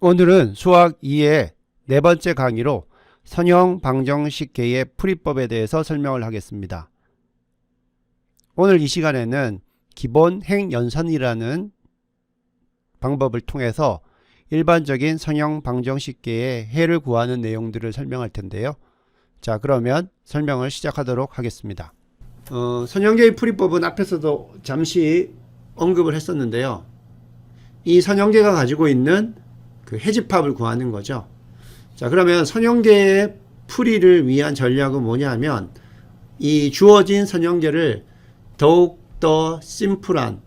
오늘은 수학 2의 네 번째 강의로 선형 방정식계의 풀이법에 대해서 설명을 하겠습니다. 오늘 이 시간에는 기본 행연선이라는 방법을 통해서 일반적인 선형 방정식계의 해를 구하는 내용들을 설명할 텐데요. 자, 그러면 설명을 시작하도록 하겠습니다. 선형계의 풀이법은 앞에서도 잠시 언급을 했었는데요. 이 선형계가 가지고 있는 그 해집합을 구하는 거죠. 자, 그러면 선형계의 풀이를 위한 전략은 뭐냐 하면 이 주어진 선형계를 더욱더 심플한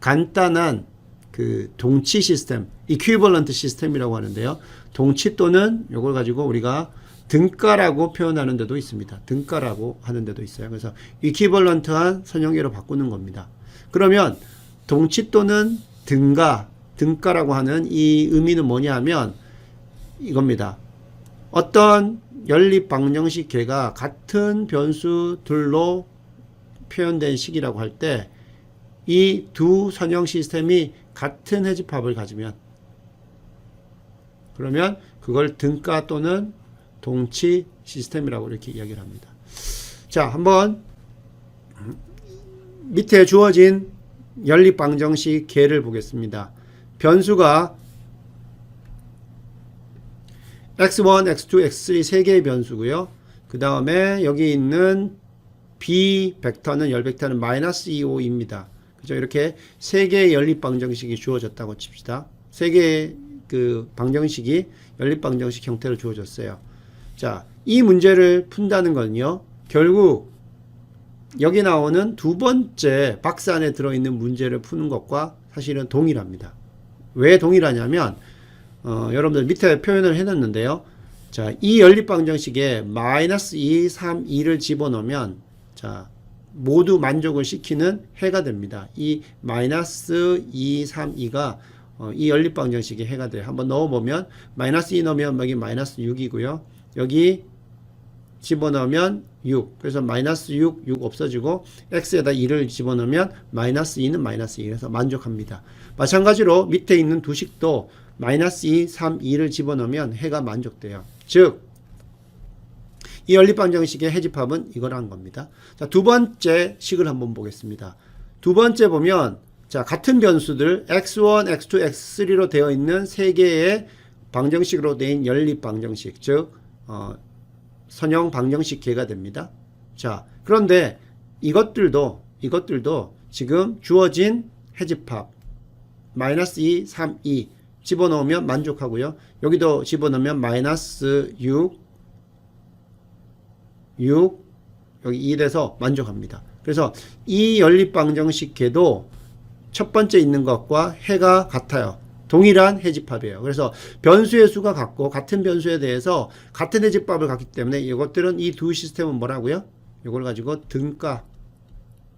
간단한 그 동치 시스템, 이퀴벌런트 시스템이라고 하는데요. 동치 또는 이걸 가지고 우리가 등가라고 표현하는 데도 있습니다. 등가라고 하는 데도 있어요. 그래서 이퀴벌런트한 선형계로 바꾸는 겁니다. 그러면 동치 또는 등가라고 하는 이 의미는 뭐냐 하면 이겁니다. 어떤 연립방정식 계가 같은 변수들로 표현된 식이라고 할 때 이 두 선형 시스템이 같은 해집합을 가지면 그러면 그걸 등가 또는 동치 시스템이라고 이렇게 이야기를 합니다. 자, 한번 밑에 주어진 연립방정식 계를 보겠습니다. 변수가 x1, x2, x3 세 개의 변수고요. 그 다음에 여기 있는 b 벡터는 열 벡터는 마이너스 2, 5입니다. 그죠? 이렇게 세 개의 연립방정식이 주어졌다고 칩시다. 세 개의 그 방정식이 연립방정식 형태로 주어졌어요. 자, 이 문제를 푼다는 건요. 결국 여기 나오는 두 번째 박스 안에 들어있는 문제를 푸는 것과 사실은 동일합니다. 왜 동일하냐면 여러분들 밑에 표현을 해놨는데요. 자, 이 연립방정식에 마이너스 2, 3, 2를 집어넣으면 자 모두 만족을 시키는 해가 됩니다. 이 마이너스 2, 3, 2가 이 연립방정식의 해가 돼요. 한번 넣어보면 마이너스 2 넣으면 여기 마이너스 6이고요. 여기 집어넣으면 6. 그래서 마이너스 6 없어지고 x에다 2를 집어넣으면 마이너스 2는 마이너스 2. 그래서 만족합니다. 마찬가지로 밑에 있는 두 식도 마이너스 2, 3, 2를 집어넣으면 해가 만족돼요. 즉 이 연립방정식의 해집합은 이거라는 겁니다. 자, 두 번째 식을 한번 보겠습니다. 두 번째 보면 자, 같은 변수들 x1, x2, x3로 되어 있는 세 개의 방정식으로 된 연립방정식, 즉 선형 방정식 계가 됩니다. 자, 그런데 이것들도 지금 주어진 해집합 마이너스 2, 3, 2 집어넣으면 만족하고요. 여기도 집어넣으면 마이너스 6 여기 2 돼서 만족합니다. 그래서 이 연립방정식 계도 첫 번째 있는 것과 해가 같아요. 동일한 해집합이에요. 그래서 변수의 수가 같고 같은 변수에 대해서 같은 해집합을 갖기 때문에 이것들은 이 두 시스템은 뭐라고요? 이걸 가지고 등가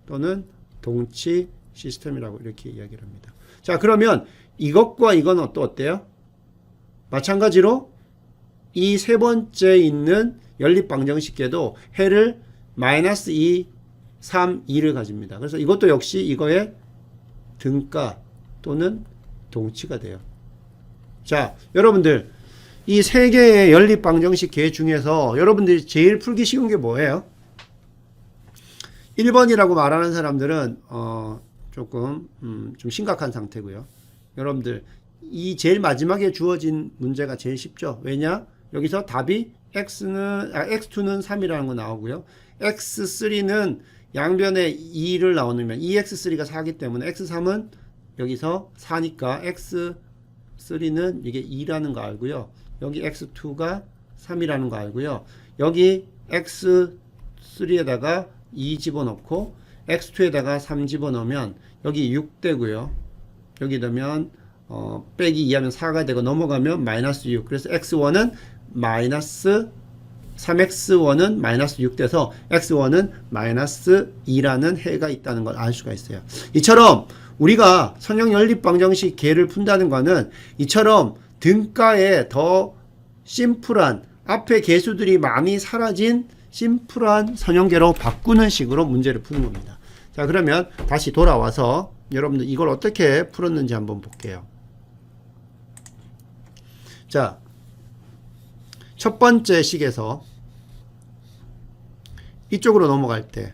또는 동치 시스템이라고 이렇게 이야기를 합니다. 자, 그러면 이것과 이건 또 어때요? 마찬가지로 이 세 번째 있는 연립방정식계도 해를 마이너스 2, 3, 2를 가집니다. 그래서 이것도 역시 이거의 등가 또는 동치가 돼요. 자, 여러분들 이 세 개의 연립방정식 계 중에서 여러분들이 제일 풀기 쉬운 게 뭐예요? 1번이라고 말하는 사람들은 조금 좀 심각한 상태고요. 여러분들 이 제일 마지막에 주어진 문제가 제일 쉽죠. 왜냐? 여기서 답이 x2는 3이라는 거 나오고요. x3는 양변에 2를 나오면 2x3가 4기 때문에 x3은 여기서 4니까 x3는 이게 2라는 거 알고요. 여기 x2가 3이라는 거 알고요. 여기 x3에다가 2 집어넣고 x2에다가 3 집어넣으면 여기 6 되고요. 여기 되면 빼기 2하면 4가 되고 넘어가면 마이너스 6. 그래서 x1은 마이너스 3x1은 마이너스 6 돼서 x1은 마이너스 2라는 해가 있다는 걸 알 수가 있어요. 이처럼 우리가 선형 연립방정식 계를 푼다는 거는 이처럼 등가에 더 심플한 앞에 계수들이 많이 사라진 심플한 선형계로 바꾸는 식으로 문제를 푸는 겁니다. 자, 그러면 다시 돌아와서 여러분들 이걸 어떻게 풀었는지 한번 볼게요. 자, 첫 번째 식에서 이쪽으로 넘어갈 때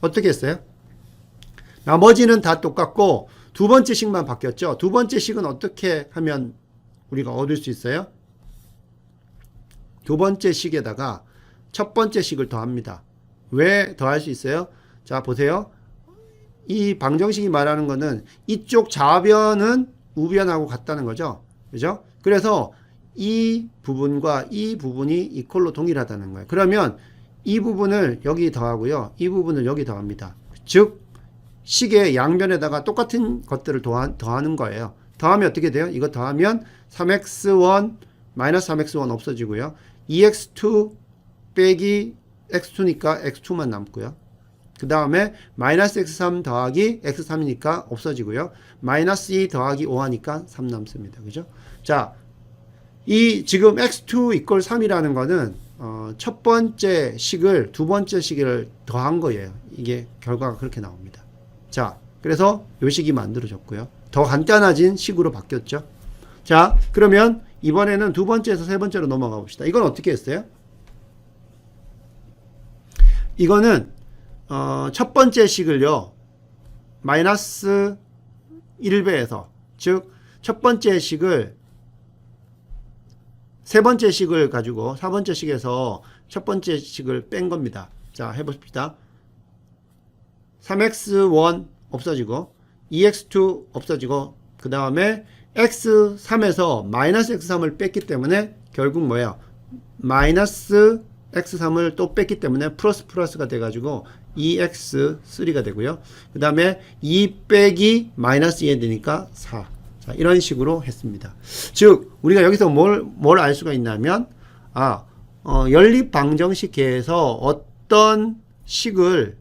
어떻게 했어요? 나머지는 다 똑같고 두 번째 식만 바뀌었죠. 두 번째 식은 어떻게 하면 우리가 얻을 수 있어요? 두 번째 식에다가 첫 번째 식을 더합니다. 왜 더할 수 있어요? 자, 보세요. 이 방정식이 말하는 거는 이쪽 좌변은 우변하고 같다는 거죠. 그죠? 그래서 이 부분과 이 부분이 이퀄로 동일하다는 거예요. 그러면 이 부분을 여기 더하고요. 이 부분을 여기 더합니다. 즉 식의 양변에다가 똑같은 것들을 더하는 거예요. 더하면 어떻게 돼요? 이거 더하면 3x1 마이너스 3x1 없어지고요. 2x2 빼기 x2니까 x2만 남고요. 그 다음에 마이너스 x3 더하기 x3이니까 없어지고요. 마이너스 2 더하기 5 하니까 3 남습니다. 그죠? 자, 이 지금 x2 이퀄 3이라는 거는 첫 번째 식을 두 번째 식을 더한 거예요. 이게 결과가 그렇게 나옵니다. 자, 그래서 요 식이 만들어졌고요. 더 간단해진 식으로 바뀌었죠. 자, 그러면 이번에는 두 번째에서 세 번째로 넘어가 봅시다. 이건 어떻게 했어요? 이거는 첫 번째 식을요. 마이너스 1배에서 즉 첫 번째 식을 세 번째 식을 가지고 4번째 식에서 첫 번째 식을 뺀 겁니다. 자, 해봅시다. 3x1 없어지고 2x2 없어지고 그 다음에 x3에서 마이너스 x3을 뺐기 때문에 결국 뭐예요? 마이너스 x3을 또 뺐기 때문에 플러스가 돼가지고 2x3가 되고요. 그 다음에 2 빼기 마이너스 2에 되니까 4. 자, 이런 식으로 했습니다. 즉 우리가 여기서 뭘 알 수가 있냐면 연립방정식계에서 어떤 식을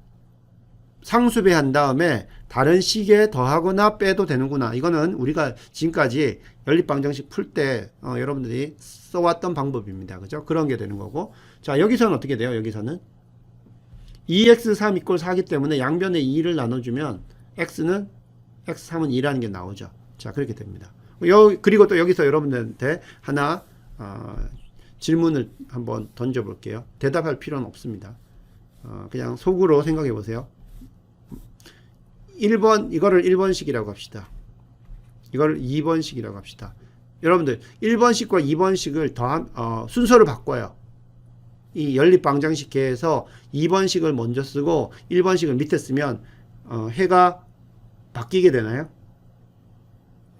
상수배한 다음에 다른 식에 더하거나 빼도 되는구나. 이거는 우리가 지금까지 연립방정식 풀 때 여러분들이 써왔던 방법입니다. 그죠? 그런 게 되는 거고. 자, 여기서는 어떻게 돼요? 여기서는 2x3 = 4기 때문에 양변에 2를 나눠주면 x3은 2라는 게 나오죠. 자, 그렇게 됩니다. 그리고 또 여기서 여러분들한테 하나 질문을 한번 던져볼게요. 대답할 필요는 없습니다. 그냥 속으로 생각해 보세요. 1번, 이거를 1번식이라고 합시다. 이거를 2번식이라고 합시다. 여러분들 1번식과 2번식을 순서를 바꿔요. 이 연립방정식계에서 2번식을 먼저 쓰고 1번식을 밑에 쓰면 해가 바뀌게 되나요?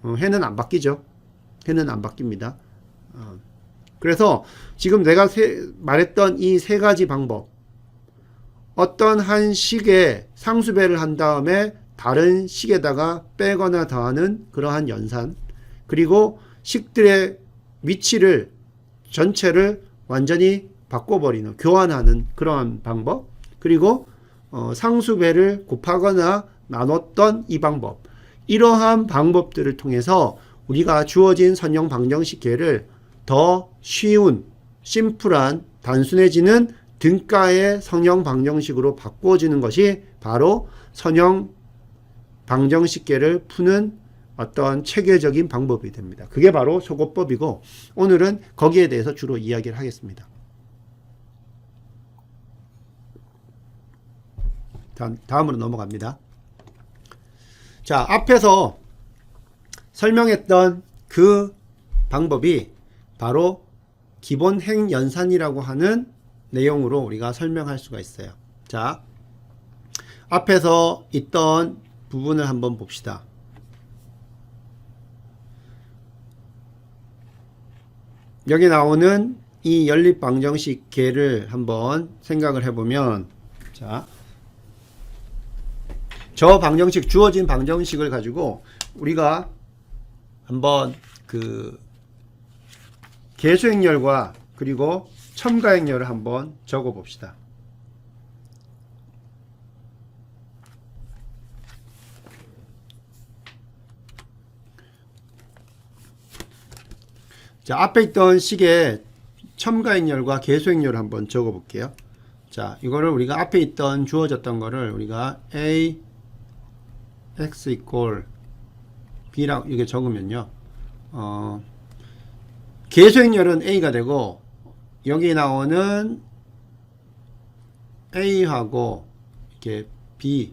해는 안 바뀌죠. 해는 안 바뀝니다. 그래서 지금 내가 말했던 이 세 가지 방법, 어떤 한 식에 상수배를 한 다음에 다른 식에다가 빼거나 더하는 그러한 연산, 그리고 식들의 위치를 전체를 완전히 바꿔버리는, 교환하는 그러한 방법, 그리고 상수배를 곱하거나 나눴던 이 방법, 이러한 방법들을 통해서 우리가 주어진 선형 방정식계를 더 쉬운, 심플한, 단순해지는 등가의 선형 방정식으로 바꿔주는 것이 바로 선형 방정식계를 푸는 어떤 체계적인 방법이 됩니다. 그게 바로 소거법이고, 오늘은 거기에 대해서 주로 이야기를 하겠습니다. 다음으로 넘어갑니다. 자, 앞에서 설명했던 그 방법이 바로 기본 행연산이라고 하는 내용으로 우리가 설명할 수가 있어요. 자, 앞에서 있던 부분을 한번 봅시다. 여기 나오는 이 연립방정식계를 한번 생각을 해보면, 자, 저 방정식, 주어진 방정식을 가지고 우리가 한번 계수행렬과 그리고 첨가행렬을 한번 적어 봅시다. 자, 앞에 있던 식의 첨가행렬과 계수행렬을 한번 적어 볼게요. 자, 이거를 우리가 앞에 있던 주어졌던 거를 우리가 a x = b라고 이렇게 적으면요. 계수행렬은 A가 되고 여기 나오는 A하고 이렇게 B,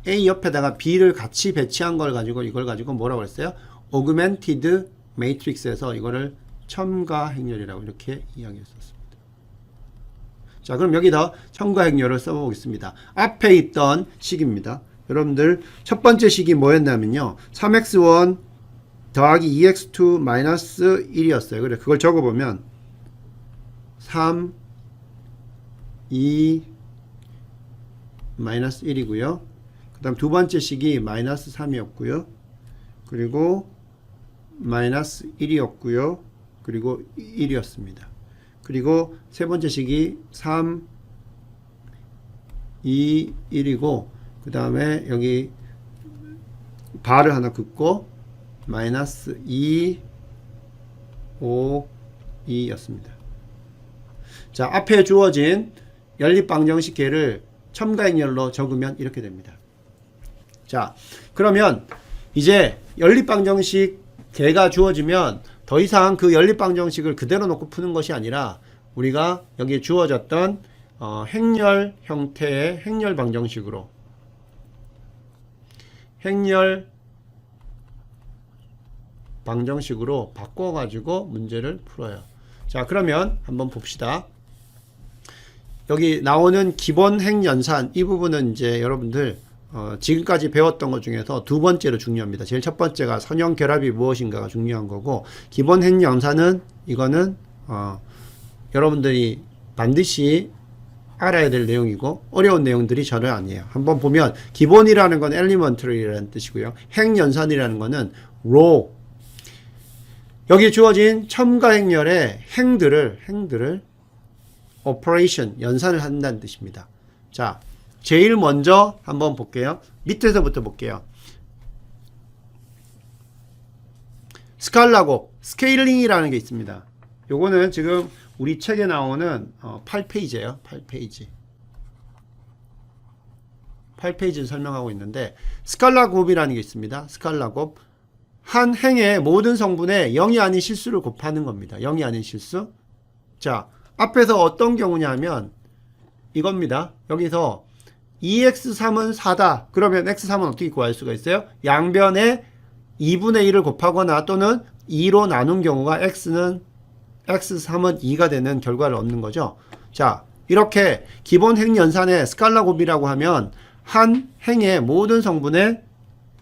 A 옆에다가 B를 같이 배치한 걸 가지고 이걸 가지고 뭐라고 했어요? Augmented Matrix에서 이거를 첨가행렬이라고 이렇게 이야기했었습니다. 자, 그럼 여기다 첨가행렬을 써보겠습니다. 앞에 있던 식입니다. 여러분들 첫 번째 식이 뭐였냐면요, 3x1 더하기 2x2 마이너스 1이었어요. 그래, 그걸 적어보면 3, 2, 마이너스 1이고요. 그 다음 두 번째 식이 마이너스 3이었고요. 그리고 마이너스 1이었고요. 그리고 1이었습니다. 그리고 세 번째 식이 3, 2, 1이고 그 다음에 여기 바를 하나 긋고 마이너스 2, 5, 2였습니다. 자, 앞에 주어진 연립방정식계를 첨가행렬로 적으면 이렇게 됩니다. 자, 그러면 이제 연립방정식 계가 주어지면 더 이상 그 연립방정식을 그대로 놓고 푸는 것이 아니라 우리가 여기에 주어졌던 행렬 형태의 행렬 방정식으로 바꿔가지고 문제를 풀어요. 자, 그러면 한번 봅시다. 여기 나오는 기본 행연산 이 부분은 이제 여러분들 지금까지 배웠던 것 중에서 두 번째로 중요합니다. 제일 첫 번째가 선형 결합이 무엇인가가 중요한 거고, 기본 행연산은 이거는 여러분들이 반드시 알아야 될 내용이고 어려운 내용들이 전혀 아니에요. 한번 보면 기본이라는 건 elementary라는 뜻이고요. 행연산이라는 거는 raw, 여기 주어진 첨가행렬의 행들을 operation, 연산을 한다는 뜻입니다. 자, 제일 먼저 한번 볼게요. 밑에서부터 볼게요. 스칼라곱, 스케일링이라는 게 있습니다. 요거는 지금 우리 책에 나오는 8페이지예요. 8페이지를 설명하고 있는데, 스칼라곱이라는 게 있습니다. 스칼라곱, 한 행의 모든 성분에 0이 아닌 실수를 곱하는 겁니다. 0이 아닌 실수. 자, 앞에서 어떤 경우냐면 이겁니다. 여기서 2x3은 4다. 그러면 x3은 어떻게 구할 수가 있어요? 양변에 2분의 1을 곱하거나 또는 2로 나눈 경우가 x3은 2가 되는 결과를 얻는 거죠. 자, 이렇게 기본 행연산의 스칼라 곱이라고 하면 한 행의 모든 성분에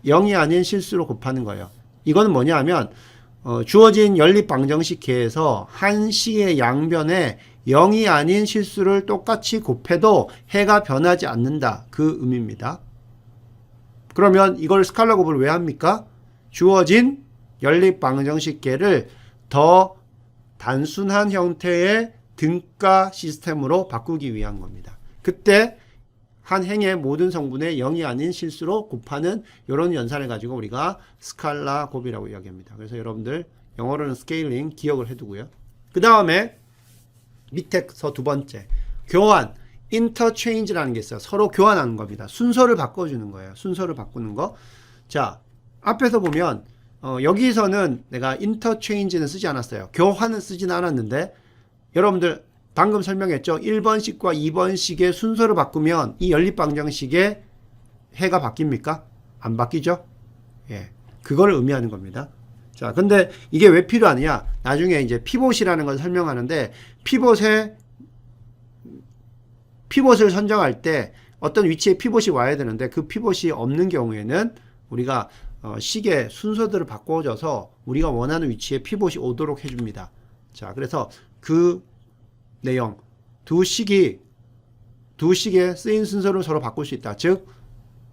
0이 아닌 실수로 곱하는 거예요. 이거는 뭐냐 하면 주어진 연립방정식 계에서 한 식의 양변에 0이 아닌 실수를 똑같이 곱해도 해가 변하지 않는다, 그 의미입니다. 그러면 이걸 스칼라 곱을 왜 합니까? 주어진 연립방정식 계를 더 단순한 형태의 등가 시스템으로 바꾸기 위한 겁니다. 그때 한 행의 모든 성분에 0이 아닌 실수로 곱하는 이런 연산을 가지고 우리가 스칼라 곱이라고 이야기합니다. 그래서 여러분들 영어로는 스케일링 기억을 해두고요. 그 다음에 밑에서 두 번째, 교환, interchange라는 게 있어요. 서로 교환하는 겁니다. 순서를 바꿔주는 거예요. 순서를 바꾸는 거. 자, 앞에서 보면 여기서는 내가 interchange는 쓰지 않았어요. 교환은 쓰진 않았는데, 여러분들 방금 설명했죠. 1번식과 2번식의 순서를 바꾸면 이 연립방정식의 해가 바뀝니까? 안 바뀌죠? 예, 그걸 의미하는 겁니다. 자, 근데 이게 왜 필요하느냐? 나중에 이제 피봇이라는 걸 설명하는데, 피봇을 선정할 때 어떤 위치에 피봇이 와야 되는데 그 피봇이 없는 경우에는 우리가 식의 순서들을 바꿔줘서 우리가 원하는 위치에 피봇이 오도록 해줍니다. 자, 그래서 그 내용, 두 식의 쓰인 순서를 서로 바꿀 수 있다. 즉,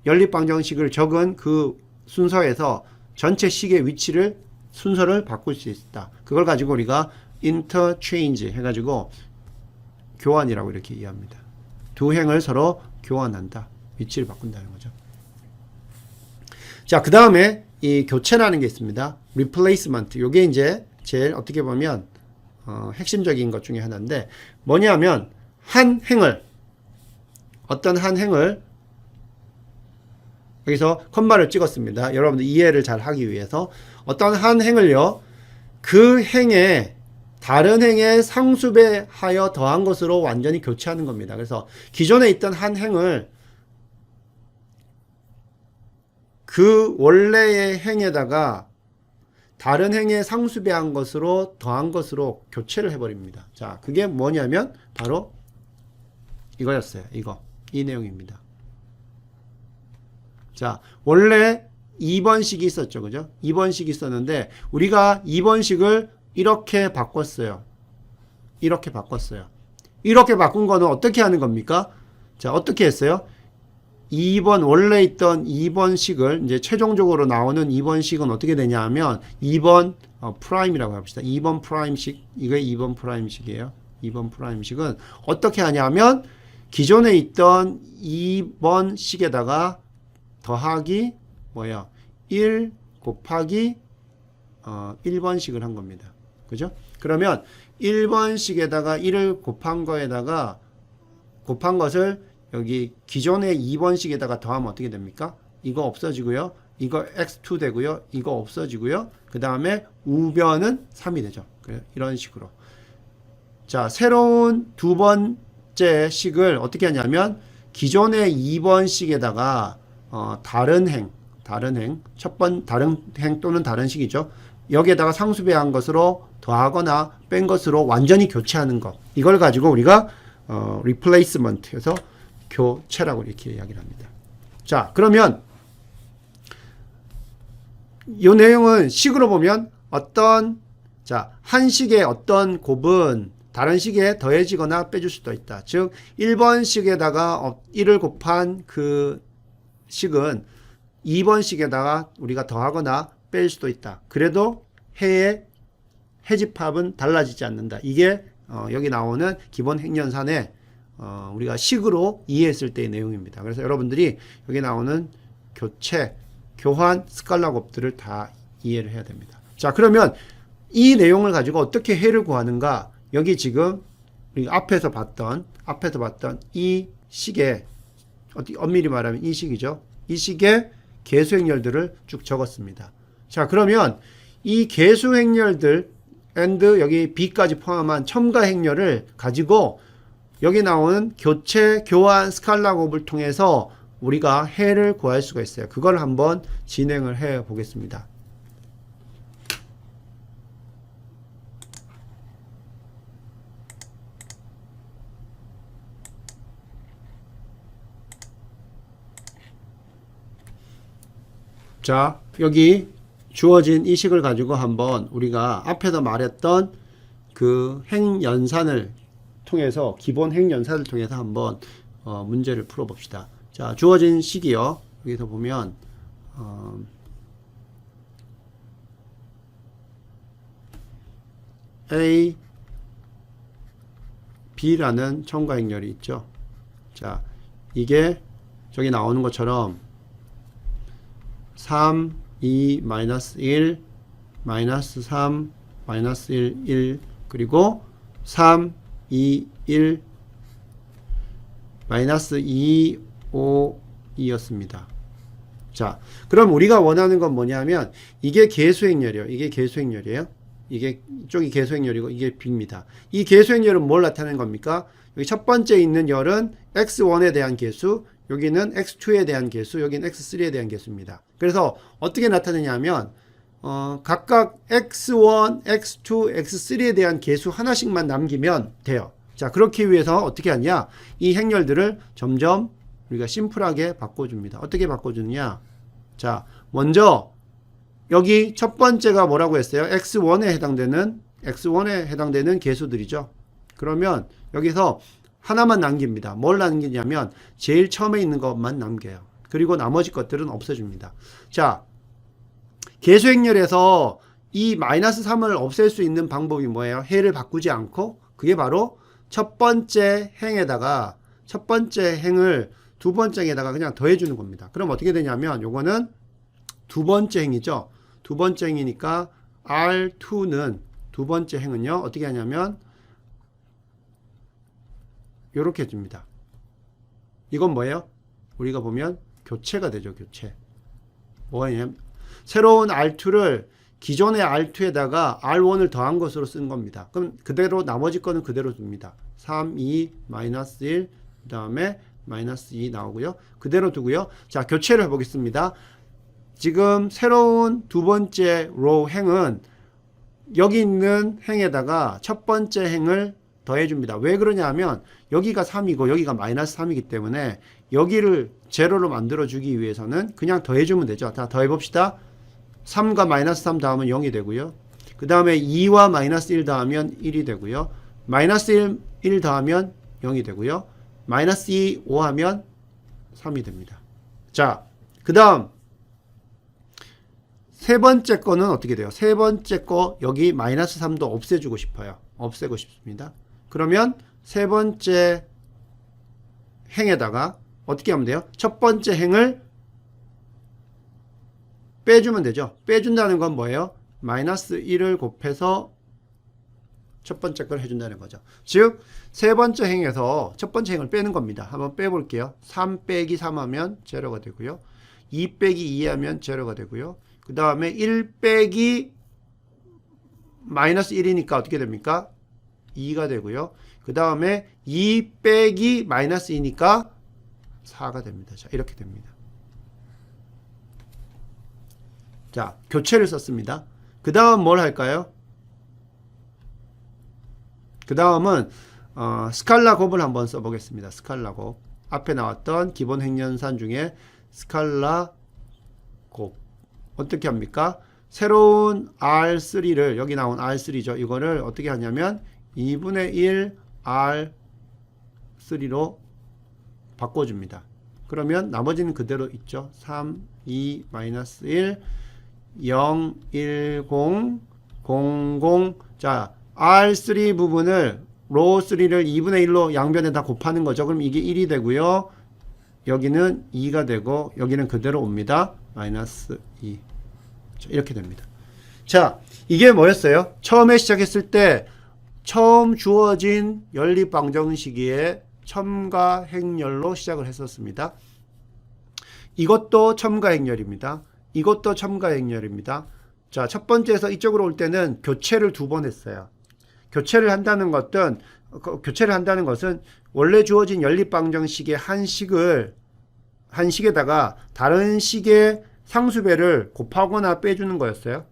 연립방정식을 적은 그 순서에서 전체 식의 위치를, 순서를 바꿀 수 있다. 그걸 가지고 우리가 interchange 해가지고 교환이라고 이렇게 이해합니다. 두 행을 서로 교환한다. 위치를 바꾼다는 거죠. 자, 그 다음에 이 교체라는 게 있습니다. replacement. 요게 이제 제일 어떻게 보면 핵심적인 것 중에 하나인데, 뭐냐면 어떤 한 행을 여기서 콤마를 찍었습니다. 여러분들 이해를 잘 하기 위해서 어떤 한 행을요, 그 행에 다른 행에 상수배하여 더한 것으로 완전히 교체하는 겁니다. 그래서 기존에 있던 한 행을 그 원래의 행에다가 다른 행에 상수배한 것으로 더한 것으로 교체를 해버립니다. 자, 그게 뭐냐면 바로 이거였어요. 이 내용입니다. 자, 원래 2번식이 있었죠. 그죠? 2번식이 있었는데 우리가 2번식을 이렇게 바꿨어요. 이렇게 바꿨어요. 이렇게 바꾼 거는 어떻게 하는 겁니까? 자, 어떻게 했어요? 2번 원래 있던 2번식을 이제 최종적으로 나오는 2번식은 어떻게 되냐 하면 2번 프라임이라고 합시다. 2번 프라임식, 이게 2번 프라임식이에요. 2번 프라임식은 어떻게 하냐면 기존에 있던 2번식에다가 더하기 뭐예요? 1 곱하기 1번식을 한 겁니다. 그죠? 그러면 1번식에다가 1을 곱한 거에다가 곱한 것을 여기 기존의 2번식에다가 더하면 어떻게 됩니까? 이거 없어지고요. 이거 x2 되고요. 이거 없어지고요. 그 다음에 우변은 3이 되죠. 이런 식으로. 자, 새로운 두 번째 식을 어떻게 하냐면 기존의 2번식에다가 다른 행, 다른 행 또는 다른 식이죠. 여기에다가 상수배한 것으로 더하거나 뺀 것으로 완전히 교체하는 것. 이걸 가지고 우리가 replacement에서 교체라고 이렇게 이야기를 합니다. 자, 그러면 이 내용은 식으로 보면 한 식의 어떤 곱은 다른 식에 더해지거나 빼줄 수도 있다. 즉 1번 식에다가 1을 곱한 그 식은 2번 식에다가 우리가 더하거나 뺄 수도 있다. 그래도 해의 해집합은 달라지지 않는다. 이게 여기 나오는 기본 행연산의 우리가 식으로 이해했을 때의 내용입니다. 그래서 여러분들이 여기 나오는 교체, 교환, 스칼라 곱들을 다 이해를 해야 됩니다. 자, 그러면 이 내용을 가지고 어떻게 해를 구하는가? 여기 지금 우리가 앞에서 봤던 이 식의 엄밀히 말하면 이 식이죠. 이 식의 계수행렬들을 쭉 적었습니다. 자, 그러면 이 계수행렬들 and 여기 b까지 포함한 첨가행렬을 가지고 여기 나오는 교체, 교환, 스칼라 곱을 통해서 우리가 해를 구할 수가 있어요. 그걸 한번 진행을 해 보겠습니다. 자, 여기 주어진 이 식을 가지고 한번 우리가 앞에서 말했던 그 행연산을 통해서 기본 행연산을 통해서 한번 문제를 풀어봅시다. 자, 주어진 식이요. 여기서 보면 A, B라는 첨가행렬이 있죠. 자, 이게 저기 나오는 것처럼 3, 2, 마이너스 1, 마이너스 3, 마이너스 1, 1, 그리고 3, 2, 1, 마이너스 2, 5, 2였습니다. 자, 그럼 우리가 원하는 건 뭐냐면 이게 계수행렬이에요. 이게 계수행렬이에요. 이쪽이 계수행렬이고 이게 b입니다. 이 계수행렬은 뭘 나타내는 겁니까? 여기 첫 번째 있는 열은 x1에 대한 계수, 여기는 x2에 대한 계수, 여기는 x3에 대한 계수입니다. 그래서 어떻게 나타내냐면 각각 x1, x2, x3에 대한 계수 하나씩만 남기면 돼요. 자, 그렇기 위해서 어떻게 하냐? 이 행렬들을 점점 우리가 심플하게 바꿔줍니다. 어떻게 바꿔주느냐? 자, 먼저 여기 첫 번째가 뭐라고 했어요? x1에 해당되는 계수들이죠. 그러면 여기서 하나만 남깁니다. 뭘 남기냐면 제일 처음에 있는 것만 남겨요. 그리고 나머지 것들은 없애줍니다. 자, 계수행렬에서 이 마이너스 3을 없앨 수 있는 방법이 뭐예요? 해를 바꾸지 않고 그게 바로 첫 번째 행에다가 첫 번째 행을 두 번째 행에다가 그냥 더해주는 겁니다. 그럼 어떻게 되냐면 요거는 두 번째 행이죠. 두 번째 행이니까 R2는 두 번째 행은요. 어떻게 하냐면 요렇게 해줍니다. 이건 뭐예요? 우리가 보면 교체가 되죠. 교체. 뭐냐면 새로운 R2를 기존의 R2에다가 R1을 더한 것으로 쓴 겁니다. 그럼 그대로 나머지 거는 그대로 둡니다. 3, 2, 마이너스 1, 그 다음에 마이너스 2 나오고요. 그대로 두고요. 자, 교체를 해보겠습니다. 지금 새로운 두 번째 로우 행은 여기 있는 행에다가 첫 번째 행을 더해줍니다. 왜 그러냐 하면 여기가 3이고 여기가 마이너스 3이기 때문에 여기를 제로로 만들어주기 위해서는 그냥 더해주면 되죠. 다 더해봅시다. 3과 마이너스 3 더하면 0이 되고요. 그 다음에 2와 마이너스 1 더하면 1이 되고요. 마이너스 1 더하면 0이 되고요. 마이너스 2, 5 하면 3이 됩니다. 자, 그 다음 세 번째 거는 어떻게 돼요? 세 번째 거 여기 마이너스 3도 없애주고 싶어요. 없애고 싶습니다. 그러면 세 번째 행에다가 어떻게 하면 돼요? 첫 번째 행을 빼주면 되죠. 빼준다는 건 뭐예요? 마이너스 1을 곱해서 첫 번째 걸 해준다는 거죠. 즉, 세 번째 행에서 첫 번째 행을 빼는 겁니다. 한번 빼볼게요. 3 빼기 3 하면 제로가 되고요. 2 빼기 2 하면 제로가 되고요. 그 다음에 1 빼기 마이너스 1이니까 어떻게 됩니까? 2가 되고요. 그 다음에 2 빼기 마이너스 2니까 4가 됩니다. 자, 이렇게 됩니다. 자, 교체를 썼습니다. 그 다음 뭘 할까요? 그 다음은 스칼라 곱을 한번 써보겠습니다. 스칼라 곱. 앞에 나왔던 기본 행연산 중에 스칼라 곱. 어떻게 합니까? 새로운 R3를, 여기 나온 R3죠. 이거를 어떻게 하냐면 2분의 1 R3로 바꿔줍니다. 그러면 나머지는 그대로 있죠. 3, 2, 마이너스 1, 0, 1, 0, 0, 0. 자, R3 부분을 로우 3를 2분의 1로 양변에 다 곱하는 거죠. 그럼 이게 1이 되고요. 여기는 2가 되고 여기는 그대로 옵니다. 마이너스 2. 자, 이렇게 됩니다. 자, 이게 뭐였어요? 처음에 시작했을 때 처음 주어진 연립방정식의 첨가 행렬로 시작을 했었습니다. 이것도 첨가 행렬입니다. 이것도 첨가 행렬입니다. 자, 첫 번째에서 이쪽으로 올 때는 교체를 두 번 했어요. 교체를 한다는 것은 원래 주어진 연립방정식의 한 식에다가 다른 식의 상수배를 곱하거나 빼주는 거였어요.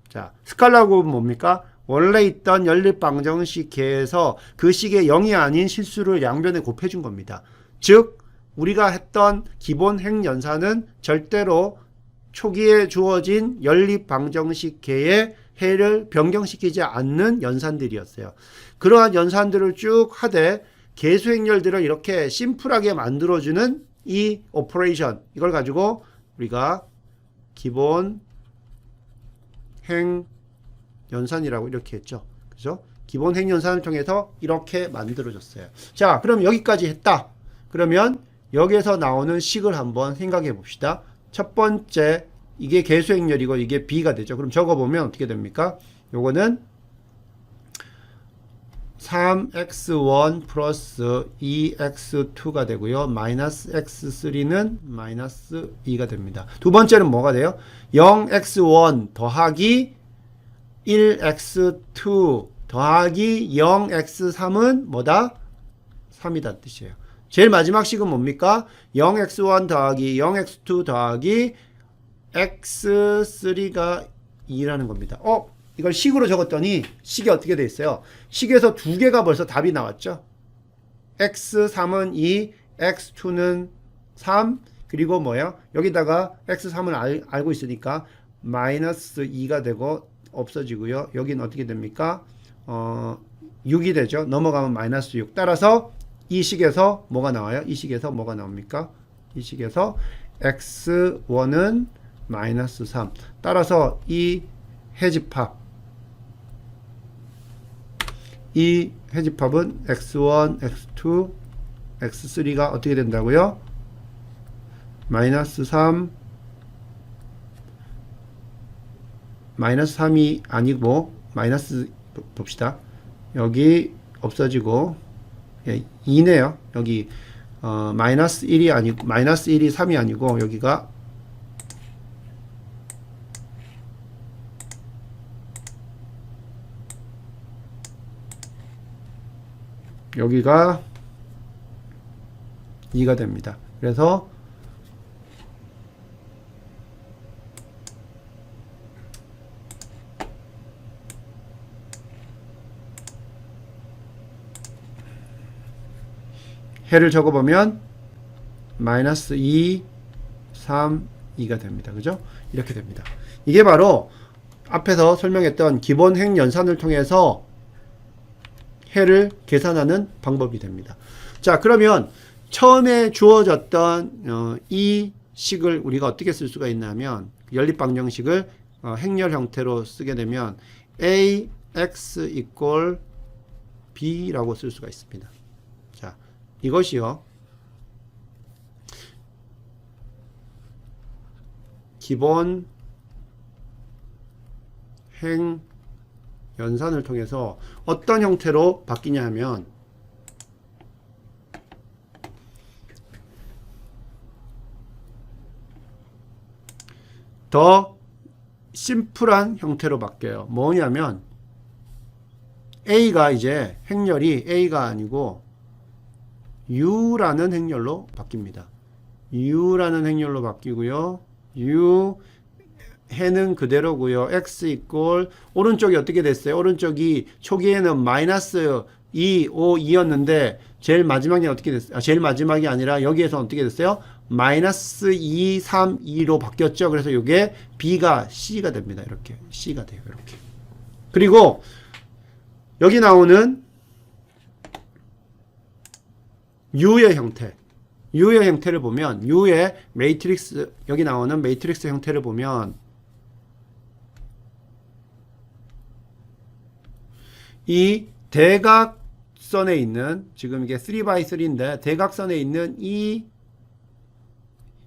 자, 스칼라 곱은 뭡니까? 원래 있던 연립방정식 계에서 그 식의 0이 아닌 실수를 양변에 곱해준 겁니다. 즉, 우리가 했던 기본 행연산은 절대로 초기에 주어진 연립방정식 계의 해를 변경시키지 않는 연산들이었어요. 그러한 연산들을 쭉 하되 계수행렬들을 이렇게 심플하게 만들어주는 이 오퍼레이션, 이걸 가지고 우리가 기본 행연산이라고 이렇게 했죠. 그죠? 기본 행연산을 통해서 이렇게 만들어졌어요. 자, 그럼 여기까지 했다. 그러면 여기에서 나오는 식을 한번 생각해 봅시다. 첫 번째, 이게 계수행렬이고 이게 b가 되죠. 그럼 적어보면 어떻게 됩니까? 요거는 3x1 플러스 2x2가 되고요. 마이너스 x3는 마이너스 2가 됩니다. 두 번째는 뭐가 돼요? 0x1 더하기 1x2 더하기 0x3은 뭐다? 3이다 뜻이에요. 제일 마지막 식은 뭡니까? 0x1 더하기 0x2 더하기 x3가 2라는 겁니다. 이걸 식으로 적었더니 식이 어떻게 돼 있어요? 식에서 두 개가 벌써 답이 나왔죠. x3은 2, x2는 3, 그리고 뭐예요? 여기다가 x3을 알고 있으니까 마이너스 2가 되고 없어지고요. 여기는 어떻게 됩니까? 6이 되죠. 넘어가면 마이너스 6. 따라서 이 식에서 뭐가 나와요? 이 식에서 뭐가 나옵니까? 이 식에서 x1은 마이너스 3. 따라서 이 해집합은 x1, x2, x3가 어떻게 된다고요? 마이너스 3, 마이너스 3이 아니고 마이너스 봅시다. 여기 없어지고 2네요. 여기 마이너스 1이 아니고 마이너스 1이 3이 아니고 여기가 여기가 2가 됩니다. 그래서 해를 적어보면 마이너스 2, 3, 2가 됩니다. 그죠? 이렇게 됩니다. 이게 바로 앞에서 설명했던 기본 행 연산을 통해서 해를 계산하는 방법이 됩니다. 자, 그러면 처음에 주어졌던 이 식을 우리가 어떻게 쓸 수가 있냐면 연립방정식을 행렬 형태로 쓰게 되면 ax equal b라고 쓸 수가 있습니다. 자, 이것이요. 기본 행 연산을 통해서 어떤 형태로 바뀌냐 하면 더 심플한 형태로 바뀌어요. 뭐냐면 A가 이제 행렬이 A가 아니고 U라는 행렬로 바뀝니다. U라는 행렬로 바뀌고요. U 해는 그대로고요. X 이꼴 오른쪽이 어떻게 됐어요? 오른쪽이 초기에는 마이너스 2, 5, 2였는데 제일 마지막이 어떻게 됐어요? 제일 마지막이 아니라 여기에서 어떻게 됐어요? 마이너스 2, 3, 2로 바뀌었죠. 그래서 이게 B가 C가 됩니다. 이렇게 C가 돼요. 이렇게. 그리고 여기 나오는 U의 형태, U의 형태를 보면 U의 매트릭스, 여기 나오는 매트릭스 형태를 보면 이 대각선에 있는, 지금 이게 3x3인데 대각선에 있는 이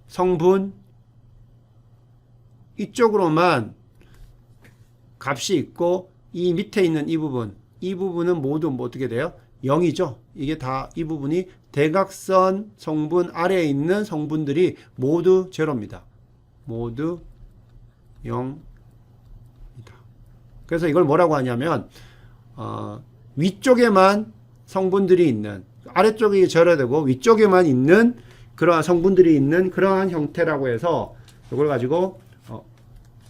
성분 이쪽으로만 값이 있고 이 밑에 있는 이 부분은 모두 뭐 어떻게 돼요? 0이죠. 이게 다 이 부분이 대각선 성분 아래에 있는 성분들이 모두 제로입니다. 모두 0이다. 그래서 이걸 뭐라고 하냐면 위쪽에만 성분들이 있는, 아래쪽이 제로되고 위쪽에만 있는 그러한 성분들이 있는 그러한 형태라고 해서 이걸 가지고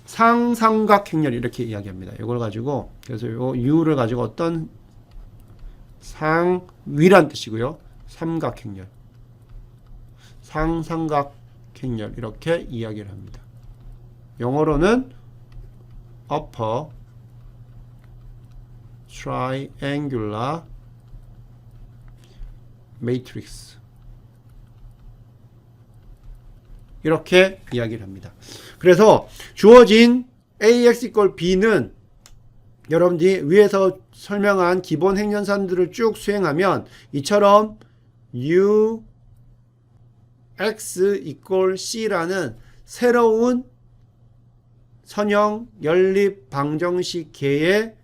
상삼각 행렬 이렇게 이야기합니다. 이걸 가지고, 그래서 요 U를 가지고 어떤 상위란 뜻이고요. 삼각행렬, 상삼각행렬 이렇게 이야기를 합니다. 영어로는 upper triangular matrix 이렇게 이야기를 합니다. 그래서 주어진 ax equal b는 여러분들이 위에서 설명한 기본 행연산들을 쭉 수행하면 이처럼 u x equal c라는 새로운 선형 연립 방정식 계의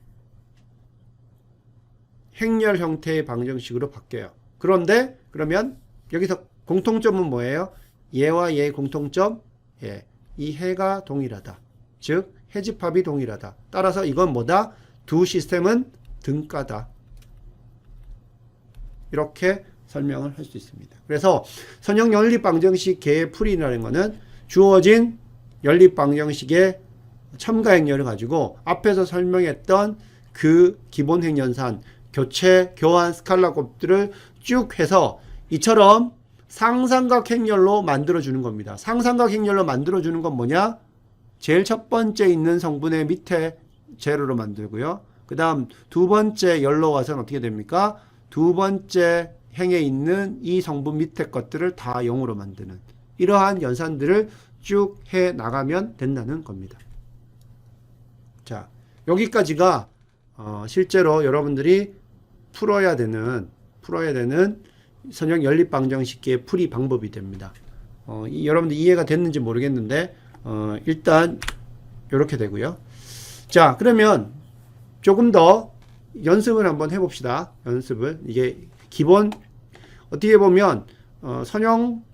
행렬 형태의 방정식으로 바뀌어요. 그런데 그러면 여기서 공통점은 뭐예요? 얘와 얘의 공통점, 이 해가 동일하다. 즉 해집합이 동일하다. 따라서 이건 뭐다? 두 시스템은 등가다. 이렇게 설명을 할 수 있습니다. 그래서 선형 연립 방정식 계의 풀이라는 것은 주어진 연립 방정식의 첨가 행렬을 가지고 앞에서 설명했던 그 기본 행연산, 교체, 교환, 스칼라 곱들을 쭉 해서 이처럼 상삼각 행렬로 만들어주는 겁니다. 상삼각 행렬로 만들어주는 건 뭐냐? 제일 첫 번째 있는 성분의 밑에 제로로 만들고요. 그 다음 두 번째 열로 와서는 어떻게 됩니까? 두 번째 행에 있는 이 성분 밑에 것들을 다 0으로 만드는 이러한 연산들을 쭉 해 나가면 된다는 겁니다. 자, 여기까지가 실제로 여러분들이 풀어야 되는 선형 연립 방정식의 풀이 방법이 됩니다. 여러분들 이해가 됐는지 모르겠는데 일단 이렇게 되고요. 자, 그러면 조금 더 연습을 한번 해봅시다. 연습을. 이게 기본 어떻게 보면 선형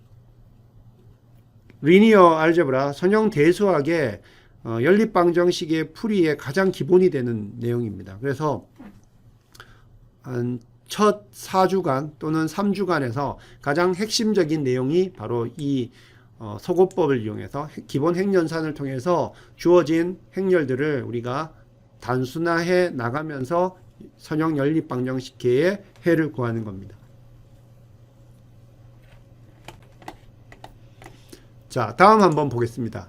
리니어 알제브라, 선형 대수학의 연립 방정식의 풀이의 가장 기본이 되는 내용입니다. 그래서 한 첫 4주간 또는 3주간에서 가장 핵심적인 내용이 바로 이 소고법을 이용해서 기본 행연산을 통해서 주어진 행렬들을 우리가 단순화해 나가면서 선형 연립 방정식계의 해를 구하는 겁니다. 자, 다음 한번 보겠습니다.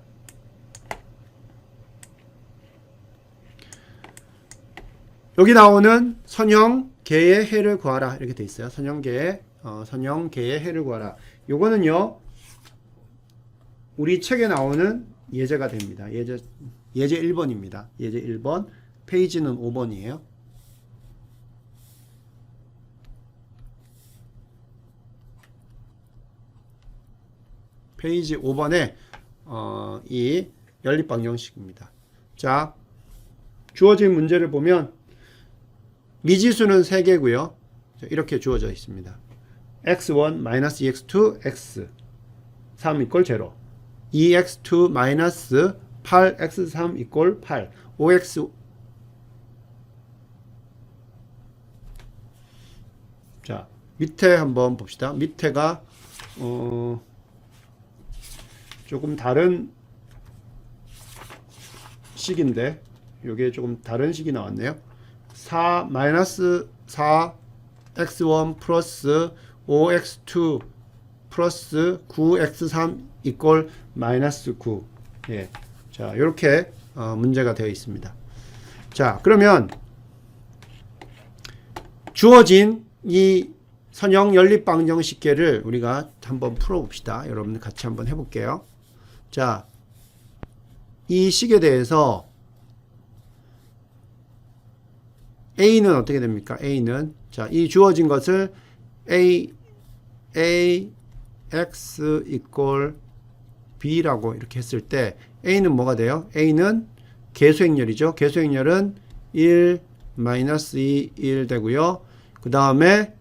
여기 나오는 선형계의 해를 구하라 이렇게 돼 있어요. 선형계의 해를 구하라. 요거는요 우리 책에 나오는 예제가 됩니다. 예제 1번입니다. 예제 1번 페이지는 5번이에요. 페이지 5번에 이 연립방정식입니다. 자, 주어진 문제를 보면 미지수는 3개고요. 이렇게 주어져 있습니다. x1 2x2 x3 = 0 2x2 8x3 = 8 5x 자, 밑에 한번 봅시다. 밑에가 조금 다른 식인데 요게 조금 다른 식이 나왔네요. 4 x1 플러스 5x2 플러스 9x3 = -9. 예. 자, 이렇게 문제가 되어 있습니다. 자, 그러면 주어진 이 선형 연립 방정식계를 우리가 한번 풀어 봅시다. 여러분들 같이 한번 해 볼게요. 자, 이 식에 대해서 A는 어떻게 됩니까? A는 자, 이 주어진 것을 X = B라고 이렇게 했을 때 A는 뭐가 돼요? A는 계수행렬이죠. 계수행렬은 1, -2, 1 되고요. 그 다음에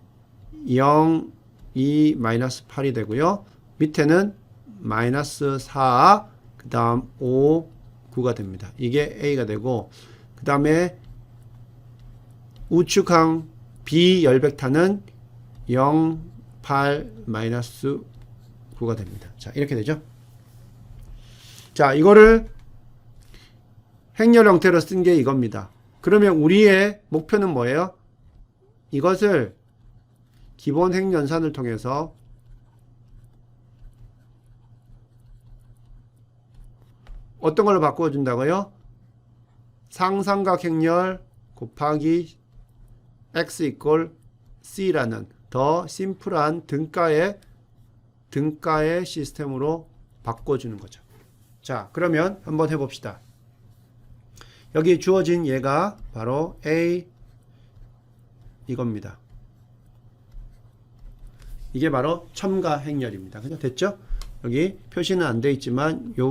0, 2, -8이 되고요. 밑에는 -4, 그 다음 5, 9가 됩니다. 이게 A가 되고, 그 다음에 우측항 B 열벡터는 0, 8, -9가 됩니다. 자, 이렇게 되죠. 자, 이거를 행렬 형태로 쓴 게 이겁니다. 그러면 우리의 목표는 뭐예요? 이것을 기본 행연산을 통해서 어떤 걸로 바꿔준다고요? 상삼각 행렬 곱하기 x = c라는 더 심플한 등가의 시스템으로 바꿔주는 거죠. 자, 그러면 한번 해봅시다. 여기 주어진 얘가 바로 A 이겁니다. 이게 바로 첨가 행렬입니다. 그죠? 됐죠? 여기 표시는 안 되어 있지만 요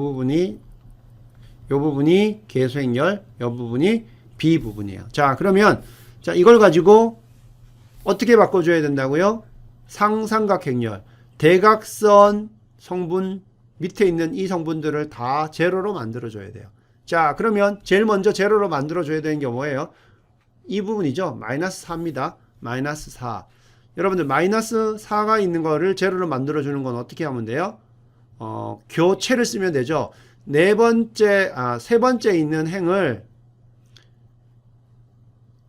부분이 계수 행렬, 요 부분이 B 부분이에요. 자, 그러면 자, 이걸 가지고 어떻게 바꿔줘야 된다고요? 상삼각 행렬, 대각선 성분 밑에 있는 이 성분들을 다 제로로 만들어줘야 돼요. 자, 그러면 제일 먼저 제로로 만들어줘야 되는 게 뭐예요? 이 부분이죠. -4입니다. -4. 여러분들 -4가 있는 거를 제로로 만들어주는 건 어떻게 하면 돼요? 교체를 쓰면 되죠. 세 번째 있는 행을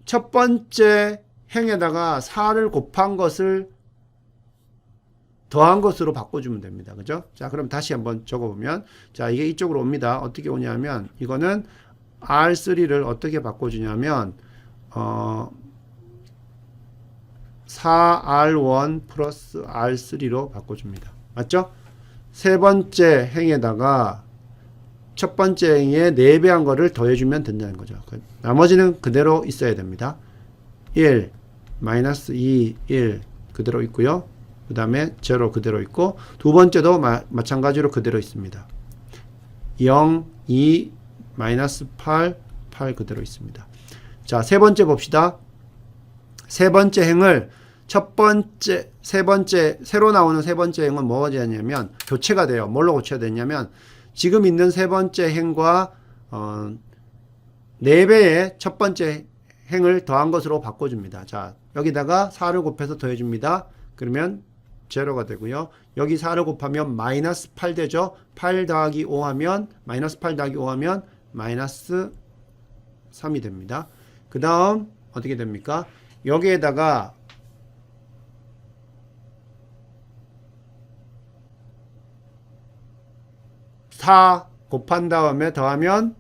첫 번째 행에다가 4를 곱한 것을 더한 것으로 바꿔주면 됩니다. 그죠? 자, 그럼 다시 한번 적어보면, 자, 이게 이쪽으로 옵니다. 어떻게 오냐면, 이거는 R3를 어떻게 바꿔주냐면, 4R1 플러스 R3로 바꿔줍니다. 맞죠? 세 번째 행에다가 첫 번째 행에 4배한 거를 더해주면 된다는 거죠. 나머지는 그대로 있어야 됩니다. 1, -2, 1 그대로 있고요. 그 다음에 0 그대로 있고, 두 번째도 마찬가지로 그대로 있습니다. 0, 2, -8, 8 그대로 있습니다. 자, 세 번째 봅시다. 세 번째 행을 새로 나오는 세 번째 행은 뭐가 되냐면 교체가 돼요. 뭘로 고쳐야 되냐면 지금 있는 세 번째 행과 4배의 첫 번째 행을 더한 것으로 바꿔줍니다. 자, 여기다가 4를 곱해서 더해줍니다. 그러면 제로가 되고요. 여기 4를 곱하면 마이너스 8 되죠. 8 더하기 5 하면 마이너스 8 더하기 5 하면 마이너스 3이 됩니다. 그 다음 어떻게 됩니까? 여기에다가 4 곱한 다음에 더하면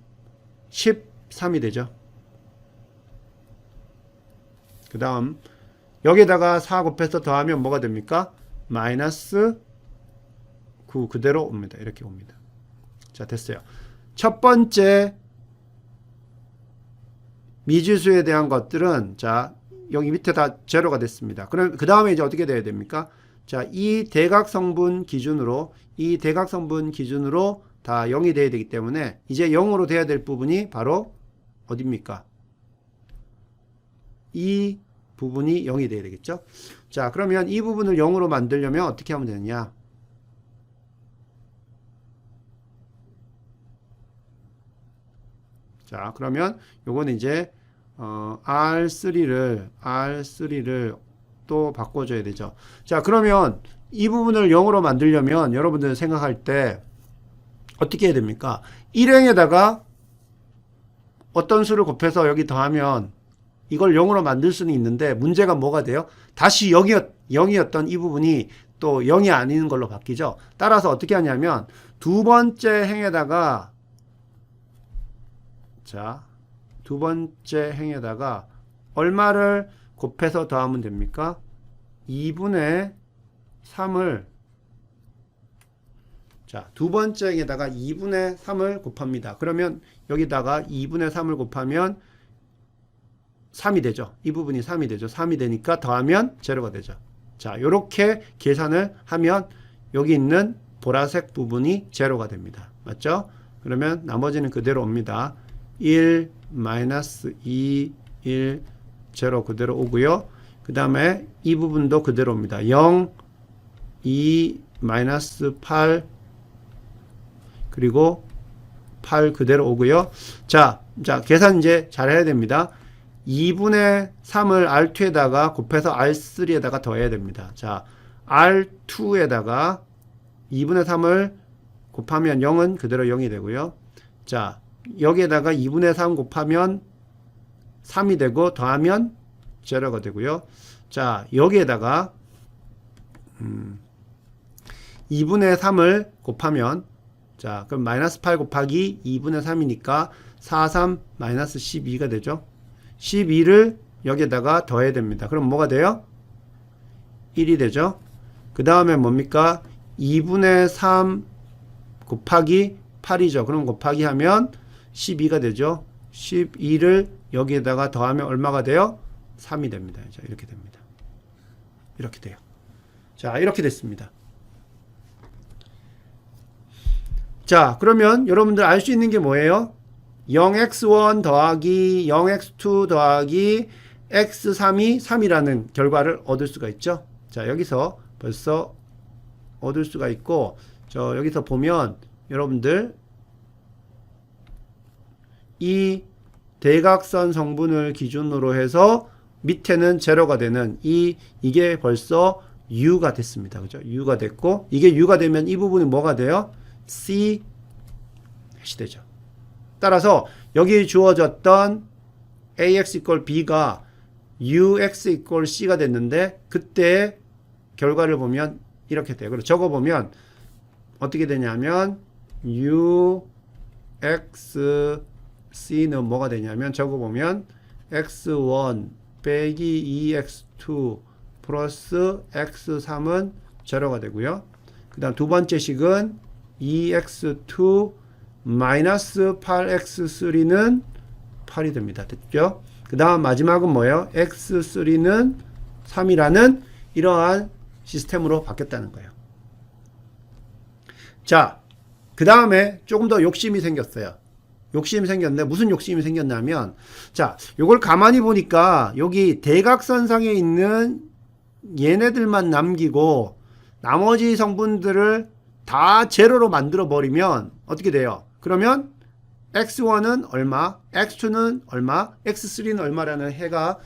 13이 되죠. 그 다음 여기에다가 4 곱해서 더하면 뭐가 됩니까? 마이너스 9 그대로 옵니다. 이렇게 옵니다. 자, 됐어요. 첫 번째 미지수에 대한 것들은 자, 여기 밑에 다 제로가 됐습니다. 그럼 그 다음에 이제 어떻게 돼야 됩니까? 자, 이 대각성분 기준으로 다 0이 돼야 되기 때문에 이제 0으로 돼야 될 부분이 바로 어디입니까? 이 부분이 0이 돼야 되겠죠? 자, 그러면 이 부분을 0으로 만들려면 어떻게 하면 되느냐? 자, 그러면 요거는 이제 R3를 또 바꿔줘야 되죠. 자, 그러면 이 부분을 0으로 만들려면 여러분들 생각할 때 어떻게 해야 됩니까? 1행에다가 어떤 수를 곱해서 여기 더하면 이걸 0으로 만들 수는 있는데 문제가 뭐가 돼요? 다시 0이었던 이 부분이 또 0이 아닌 걸로 바뀌죠. 따라서 어떻게 하냐면 두 번째 행에다가 자, 두 번째 행에다가 얼마를 곱해서 더하면 됩니까? 2분의 3을 자, 두 번째 행에다가 2분의 3을 곱합니다. 그러면 여기다가 2분의 3을 곱하면 3이 되죠. 이 부분이 3이 되죠. 3이 되니까 더하면 제로가 되죠. 자, 요렇게 계산을 하면 여기 있는 보라색 부분이 제로가 됩니다. 맞죠? 그러면 나머지는 그대로 옵니다. 1, 마이너스 2, 1, 제로 그대로 오고요. 그 다음에 이 부분도 그대로 옵니다. 0, 2, 마이너스 8, 그리고 8 그대로 오고요. 자, 계산 이제 잘 해야 됩니다. 2분의 3을 R2에다가 곱해서 R3에다가 더해야 됩니다. 자, R2에다가 2분의 3을 곱하면 0은 그대로 0이 되고요. 자, 여기에다가 2분의 3 곱하면 3이 되고 더하면 제로가 되고요. 자, 여기에다가 2분의 3을 곱하면 자, 그럼 마이너스 8 곱하기 2분의 3이니까 4, 3, 마이너스 12가 되죠. 12를 여기에다가 더해야 됩니다. 그럼 뭐가 돼요? 1이 되죠. 그 다음에 뭡니까? 2분의 3 곱하기 8이죠. 그럼 곱하기 하면 12가 되죠. 12를 여기에다가 더하면 얼마가 돼요? 3이 됩니다. 자, 이렇게 됩니다. 이렇게 돼요. 자, 이렇게 됐습니다. 자, 그러면 여러분들 알 수 있는 게 뭐예요? 0x1 더하기 0x2 더하기 x3이 3이라는 결과를 얻을 수가 있죠. 자, 여기서 벌써 얻을 수가 있고, 여기서 보면 여러분들 이 대각선 성분을 기준으로 해서 밑에는 제로가 되는 이게 벌써 u가 됐습니다. 그죠? u가 됐고, 이게 u가 되면 이 부분이 뭐가 돼요? c 해시 되죠. 따라서 여기 주어졌던 ax equal b가 ux equal c가 됐는데 그때 결과를 보면 이렇게 돼요. 그리고 적어보면 어떻게 되냐면 ux c는 뭐가 되냐면 적어보면 x1 빼기 2x2 플러스 x3은 제로가 되고요. 그 다음 두 번째 식은 2x2 마이너스 8x3는 8이 됩니다. 됐죠? 그 다음 마지막은 뭐예요? x3는 3이라는 이러한 시스템으로 바뀌었다는 거예요. 자, 그 다음에 조금 더 욕심이 생겼어요. 욕심이 생겼는데 무슨 욕심이 생겼냐면 자, 요걸 가만히 보니까 여기 대각선상에 있는 얘네들만 남기고 나머지 성분들을 다 제로로 만들어 버리면 어떻게 돼요? 그러면 x1은 얼마, x2는 얼마, x3는 얼마라는 해가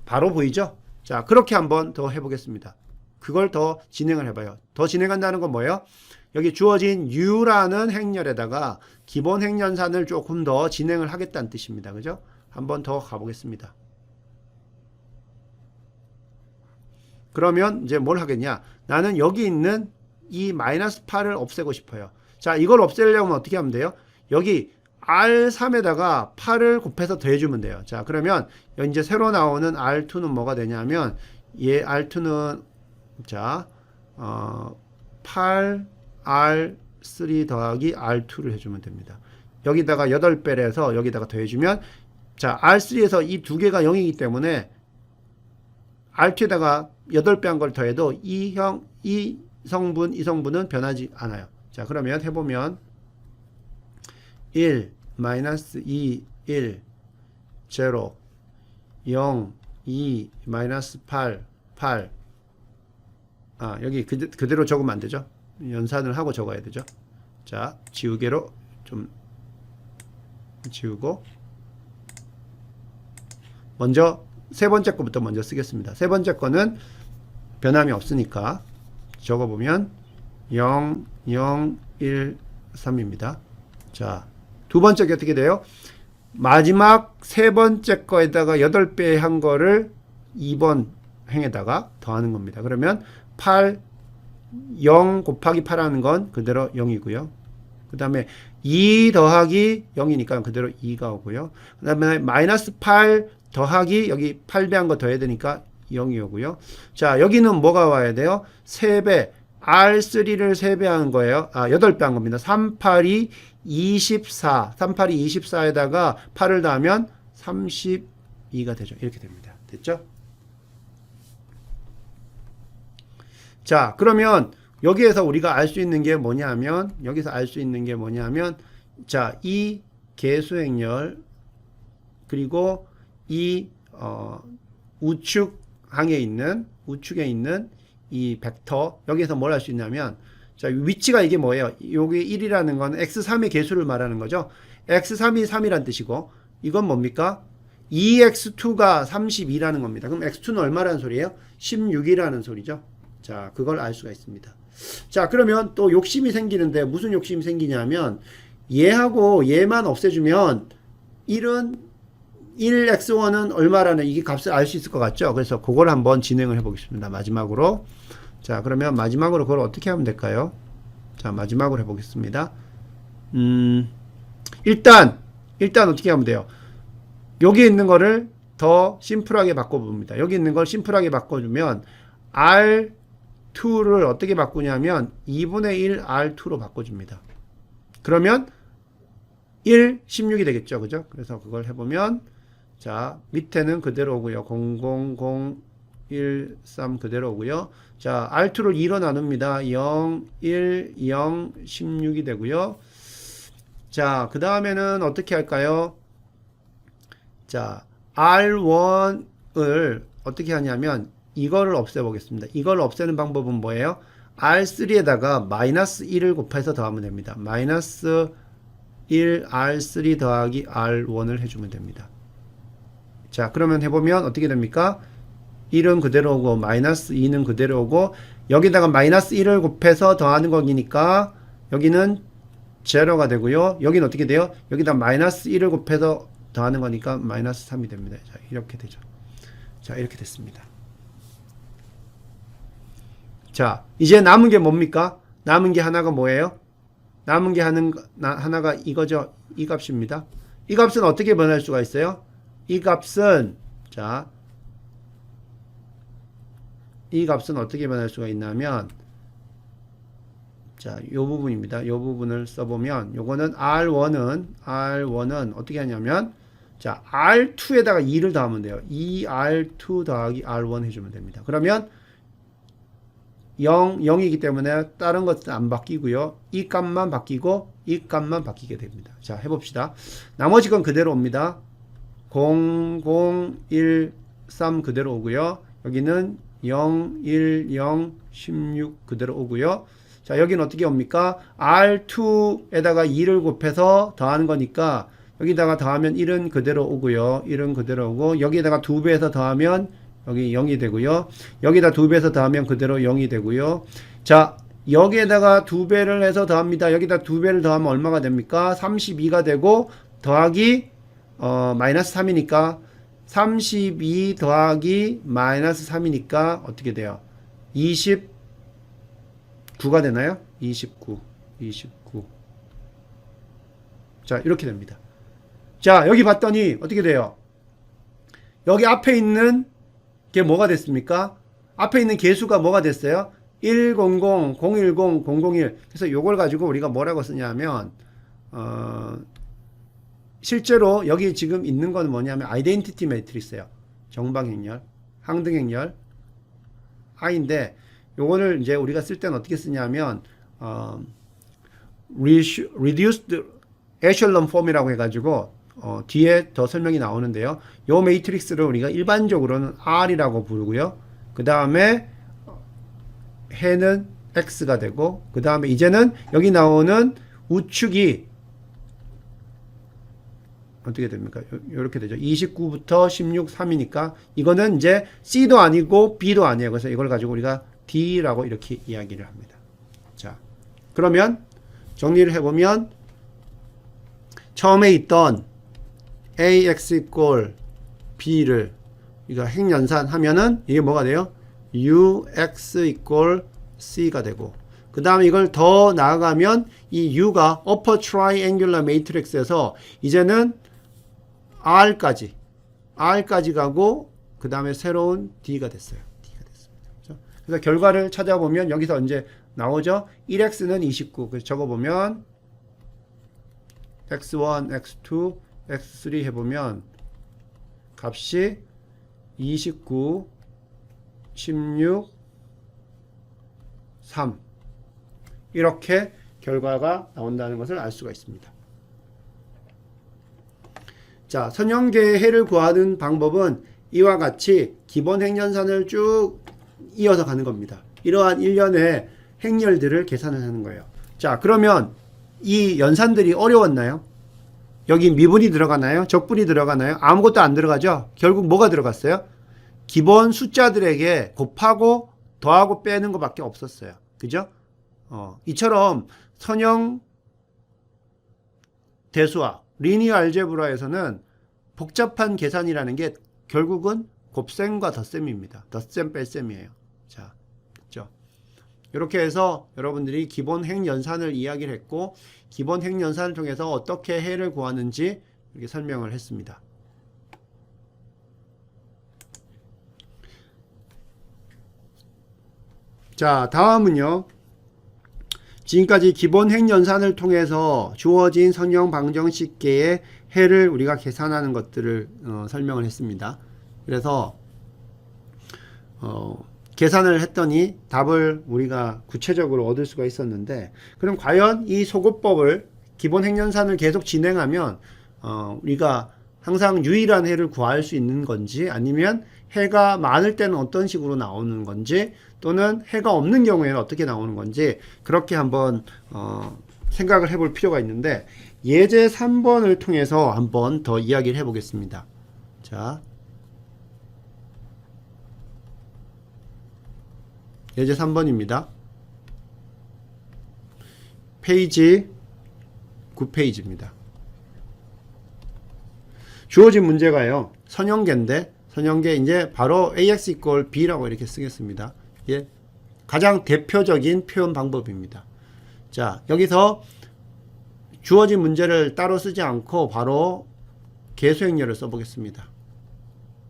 바로 보이죠? 자, 그렇게 한번 더 해보겠습니다. 그걸 더 진행을 해봐요. 더 진행한다는 건 뭐예요? 여기 주어진 u라는 행렬에다가 기본 행연산을 조금 더 진행을 하겠다는 뜻입니다. 그죠? 한번 더 가보겠습니다. 그러면 이제 뭘 하겠냐? 나는 여기 있는 이 마이너스 8을 없애고 싶어요. 자, 이걸 없애려면 어떻게 하면 돼요? 여기 R3에다가 8을 곱해서 더해주면 돼요. 자, 그러면 이제 새로 나오는 R2는 뭐가 되냐면, 얘 R2는, 자, 8R3 더하기 R2를 해주면 됩니다. 여기다가 8배를 해서 여기다가 더해주면, 자, R3에서 이 두 개가 0이기 때문에 R2에다가 8배 한 걸 더해도 이 성분은 변하지 않아요. 자, 그러면 해보면 1, 마이너스 2, 1, 0, 0, 2, 마이너스 8, 8. 아, 여기 그대로 적으면 안 되죠. 연산을 하고 적어야 되죠. 자, 지우개로 좀 지우고, 먼저 세 번째 거부터 먼저 쓰겠습니다. 세 번째 거는 변함이 없으니까 적어보면 0, 0, 1, 3입니다. 자, 두 번째 게 어떻게 돼요? 마지막 세 번째 거에다가 8배 한 거를 2번 행에다가 더하는 겁니다. 그러면 8, 0 곱하기 8 하는 건 그대로 0이고요. 그 다음에 2 더하기 0이니까 그대로 2가 오고요. 그 다음에 마이너스 8 더하기 여기 8배 한 거 더해야 되니까 0이 오고요. 자, 여기는 뭐가 와야 돼요? 3배, R3를 3배 한 거예요. 아, 8배 한 겁니다. 3, 8이 24. 3, 8이 24에다가 8을 더하면 32가 되죠. 이렇게 됩니다. 됐죠? 자, 그러면 여기에서 우리가 알 수 있는 게 뭐냐면, 자, 이 계수행렬, 그리고 이 우측에 있는 이 벡터, 여기에서 뭘 할 수 있냐면, 자, 위치가 이게 뭐예요? 여기 1이라는 건 x3의 계수를 말하는 거죠. x3이 3이란 뜻이고, 이건 뭡니까? 2x2가 32라는 겁니다. 그럼 x2는 얼마라는 소리예요? 16이라는 소리죠. 자, 그걸 알 수가 있습니다. 자, 그러면 또 욕심이 생기는데, 무슨 욕심이 생기냐면, 얘하고 얘만 없애주면 1x1은 얼마라는 이 값을 알 수 있을 것 같죠? 그래서 그걸 한번 진행을 해보겠습니다. 마지막으로. 자, 그러면 마지막으로 그걸 어떻게 하면 될까요? 자, 마지막으로 해보겠습니다. 일단 어떻게 하면 돼요? 여기 있는 거를 더 심플하게 바꿔봅니다. 여기 있는 걸 심플하게 바꿔주면 R2를 어떻게 바꾸냐면 2분의 1 R2로 바꿔줍니다. 그러면 1, 16이 되겠죠. 그죠? 그래서 그걸 해보면, 자, 밑에는 그대로 오고요. 0, 0, 0, 1, 3 그대로 오고요. 자, R2를 2로 나눕니다. 0, 1, 0, 16이 되고요. 자, 그 다음에는 어떻게 할까요? 자, R1을 어떻게 하냐면 이거를 없애보겠습니다. 이걸 없애는 방법은 뭐예요? R3에다가 마이너스 1을 곱해서 더하면 됩니다. 마이너스 1 R3 더하기 R1을 해주면 됩니다. 자, 그러면 해보면 어떻게 됩니까? 1은 그대로 오고 마이너스 2는 그대로 오고 여기다가 마이너스 1을 곱해서 더하는 거니까 여기는 제로가 되고요. 여기는 어떻게 돼요? 여기다 마이너스 1을 곱해서 더하는 거니까 마이너스 3이 됩니다. 자, 이렇게 되죠. 자, 이렇게 됐습니다. 자, 이제 남은 게 뭡니까? 남은 게 하나가 뭐예요? 남은 게 하나가 이거죠. 이 값입니다. 이 값은 어떻게 변할 수가 있어요? 이 값은, 자, 이 값은 어떻게 변할 수가 있냐면, 자, 요 부분입니다. 요 부분을 써보면, 요거는 R1은 어떻게 하냐면, 자, R2에다가 2를 더하면 돼요. 2R2 더하기 R1 해주면 됩니다. 그러면, 0이기 때문에 다른 것은 안 바뀌고요. 이 값만 바뀌고 이 값만 바뀌게 됩니다. 자, 해봅시다. 나머지 건 그대로 옵니다. 0, 0, 1, 3 그대로 오고요. 여기는 0, 1, 0, 16 그대로 오고요. 자, 여기는 어떻게 옵니까? R2에다가 2를 곱해서 더하는 거니까 여기다가 더하면 1은 그대로 오고요. 1은 그대로 오고 여기에다가 2배해서 더하면 여기 0이 되고요. 여기다 2배해서 더하면 그대로 0이 되고요. 자, 여기에다가 2배를 해서 더합니다. 여기다 2배를 더하면 얼마가 됩니까? 32가 되고 더하기 마이너스 3이니까 32 더하기 마이너스 3이니까 어떻게 돼요? 29가 되나요? 29. 자, 이렇게 됩니다. 자, 여기 봤더니 어떻게 돼요? 여기 앞에 있는 게 뭐가 됐습니까? 앞에 있는 개수가 뭐가 됐어요? 100, 010, 001. 그래서 요걸 가지고 우리가 뭐라고 쓰냐면 실제로 여기 지금 있는 건 뭐냐면 아이덴티티 매트리스예요. 정방행렬, 항등행렬, I인데 요거를 이제 우리가 쓸 때는 어떻게 쓰냐면 reduced echelon form이라고 해가지고 뒤에 더 설명이 나오는데요. 요 매트릭스를 우리가 일반적으로는 R이라고 부르고요. 그 다음에 해는 X가 되고 그 다음에 이제는 여기 나오는 우측이 어떻게 됩니까? 이렇게 되죠. 29부터 16, 3이니까 이거는 이제 C도 아니고 B도 아니에요. 그래서 이걸 가지고 우리가 D라고 이렇게 이야기를 합니다. 자, 그러면 정리를 해보면 처음에 있던 AX equal B를 우리가 핵연산하면은 이게 뭐가 돼요? UX equal C가 되고 그 다음에 이걸 더 나아가면 이 U가 upper triangular matrix에서 이제는 R까지 가고 그 다음에 새로운 D가 됐어요. 그렇죠? 그래서 결과를 찾아보면 여기서 이제 나오죠. 1x는 29. 그래서 적어보면 x1, x2, x3 해보면 값이 29, 16, 3 이렇게 결과가 나온다는 것을 알 수가 있습니다. 자, 선형계의 해를 구하는 방법은 이와 같이 기본 핵연산을 쭉 이어서 가는 겁니다. 이러한 일련의 행렬들을 계산을 하는 거예요. 자, 그러면 이 연산들이 어려웠나요? 여기 미분이 들어가나요? 적분이 들어가나요? 아무것도 안 들어가죠? 결국 뭐가 들어갔어요? 기본 숫자들에게 곱하고 더하고 빼는 것밖에 없었어요. 그죠? 이처럼 선형 대수학, 리니어 알제브라에서는 복잡한 계산이라는 게 결국은 곱셈과 덧셈입니다. 덧셈 뺄셈이에요. 자, 됐죠? 이렇게 해서 여러분들이 기본 핵연산을 이야기를 했고 기본 핵연산을 통해서 어떻게 해를 구하는지 이렇게 설명을 했습니다. 자, 다음은요. 지금까지 기본 핵연산을 통해서 주어진 선형 방정식계의 해를 우리가 계산하는 것들을 설명을 했습니다. 그래서 계산을 했더니 답을 우리가 구체적으로 얻을 수가 있었는데 그럼 과연 이 소거법을 기본 핵연산을 계속 진행하면 우리가 항상 유일한 해를 구할 수 있는 건지 아니면 해가 많을 때는 어떤 식으로 나오는 건지 또는 해가 없는 경우에는 어떻게 나오는 건지 그렇게 한번 생각을 해볼 필요가 있는데 예제 3번을 통해서 한번 더 이야기를 해보겠습니다. 자, 예제 3번입니다. 페이지 9페이지입니다. 주어진 문제가요. 선형계인데 선형계 이제 바로 AX equal B라고 이렇게 쓰겠습니다. 예, 가장 대표적인 표현 방법입니다. 자, 여기서 주어진 문제를 따로 쓰지 않고 바로 계수행렬을 써보겠습니다.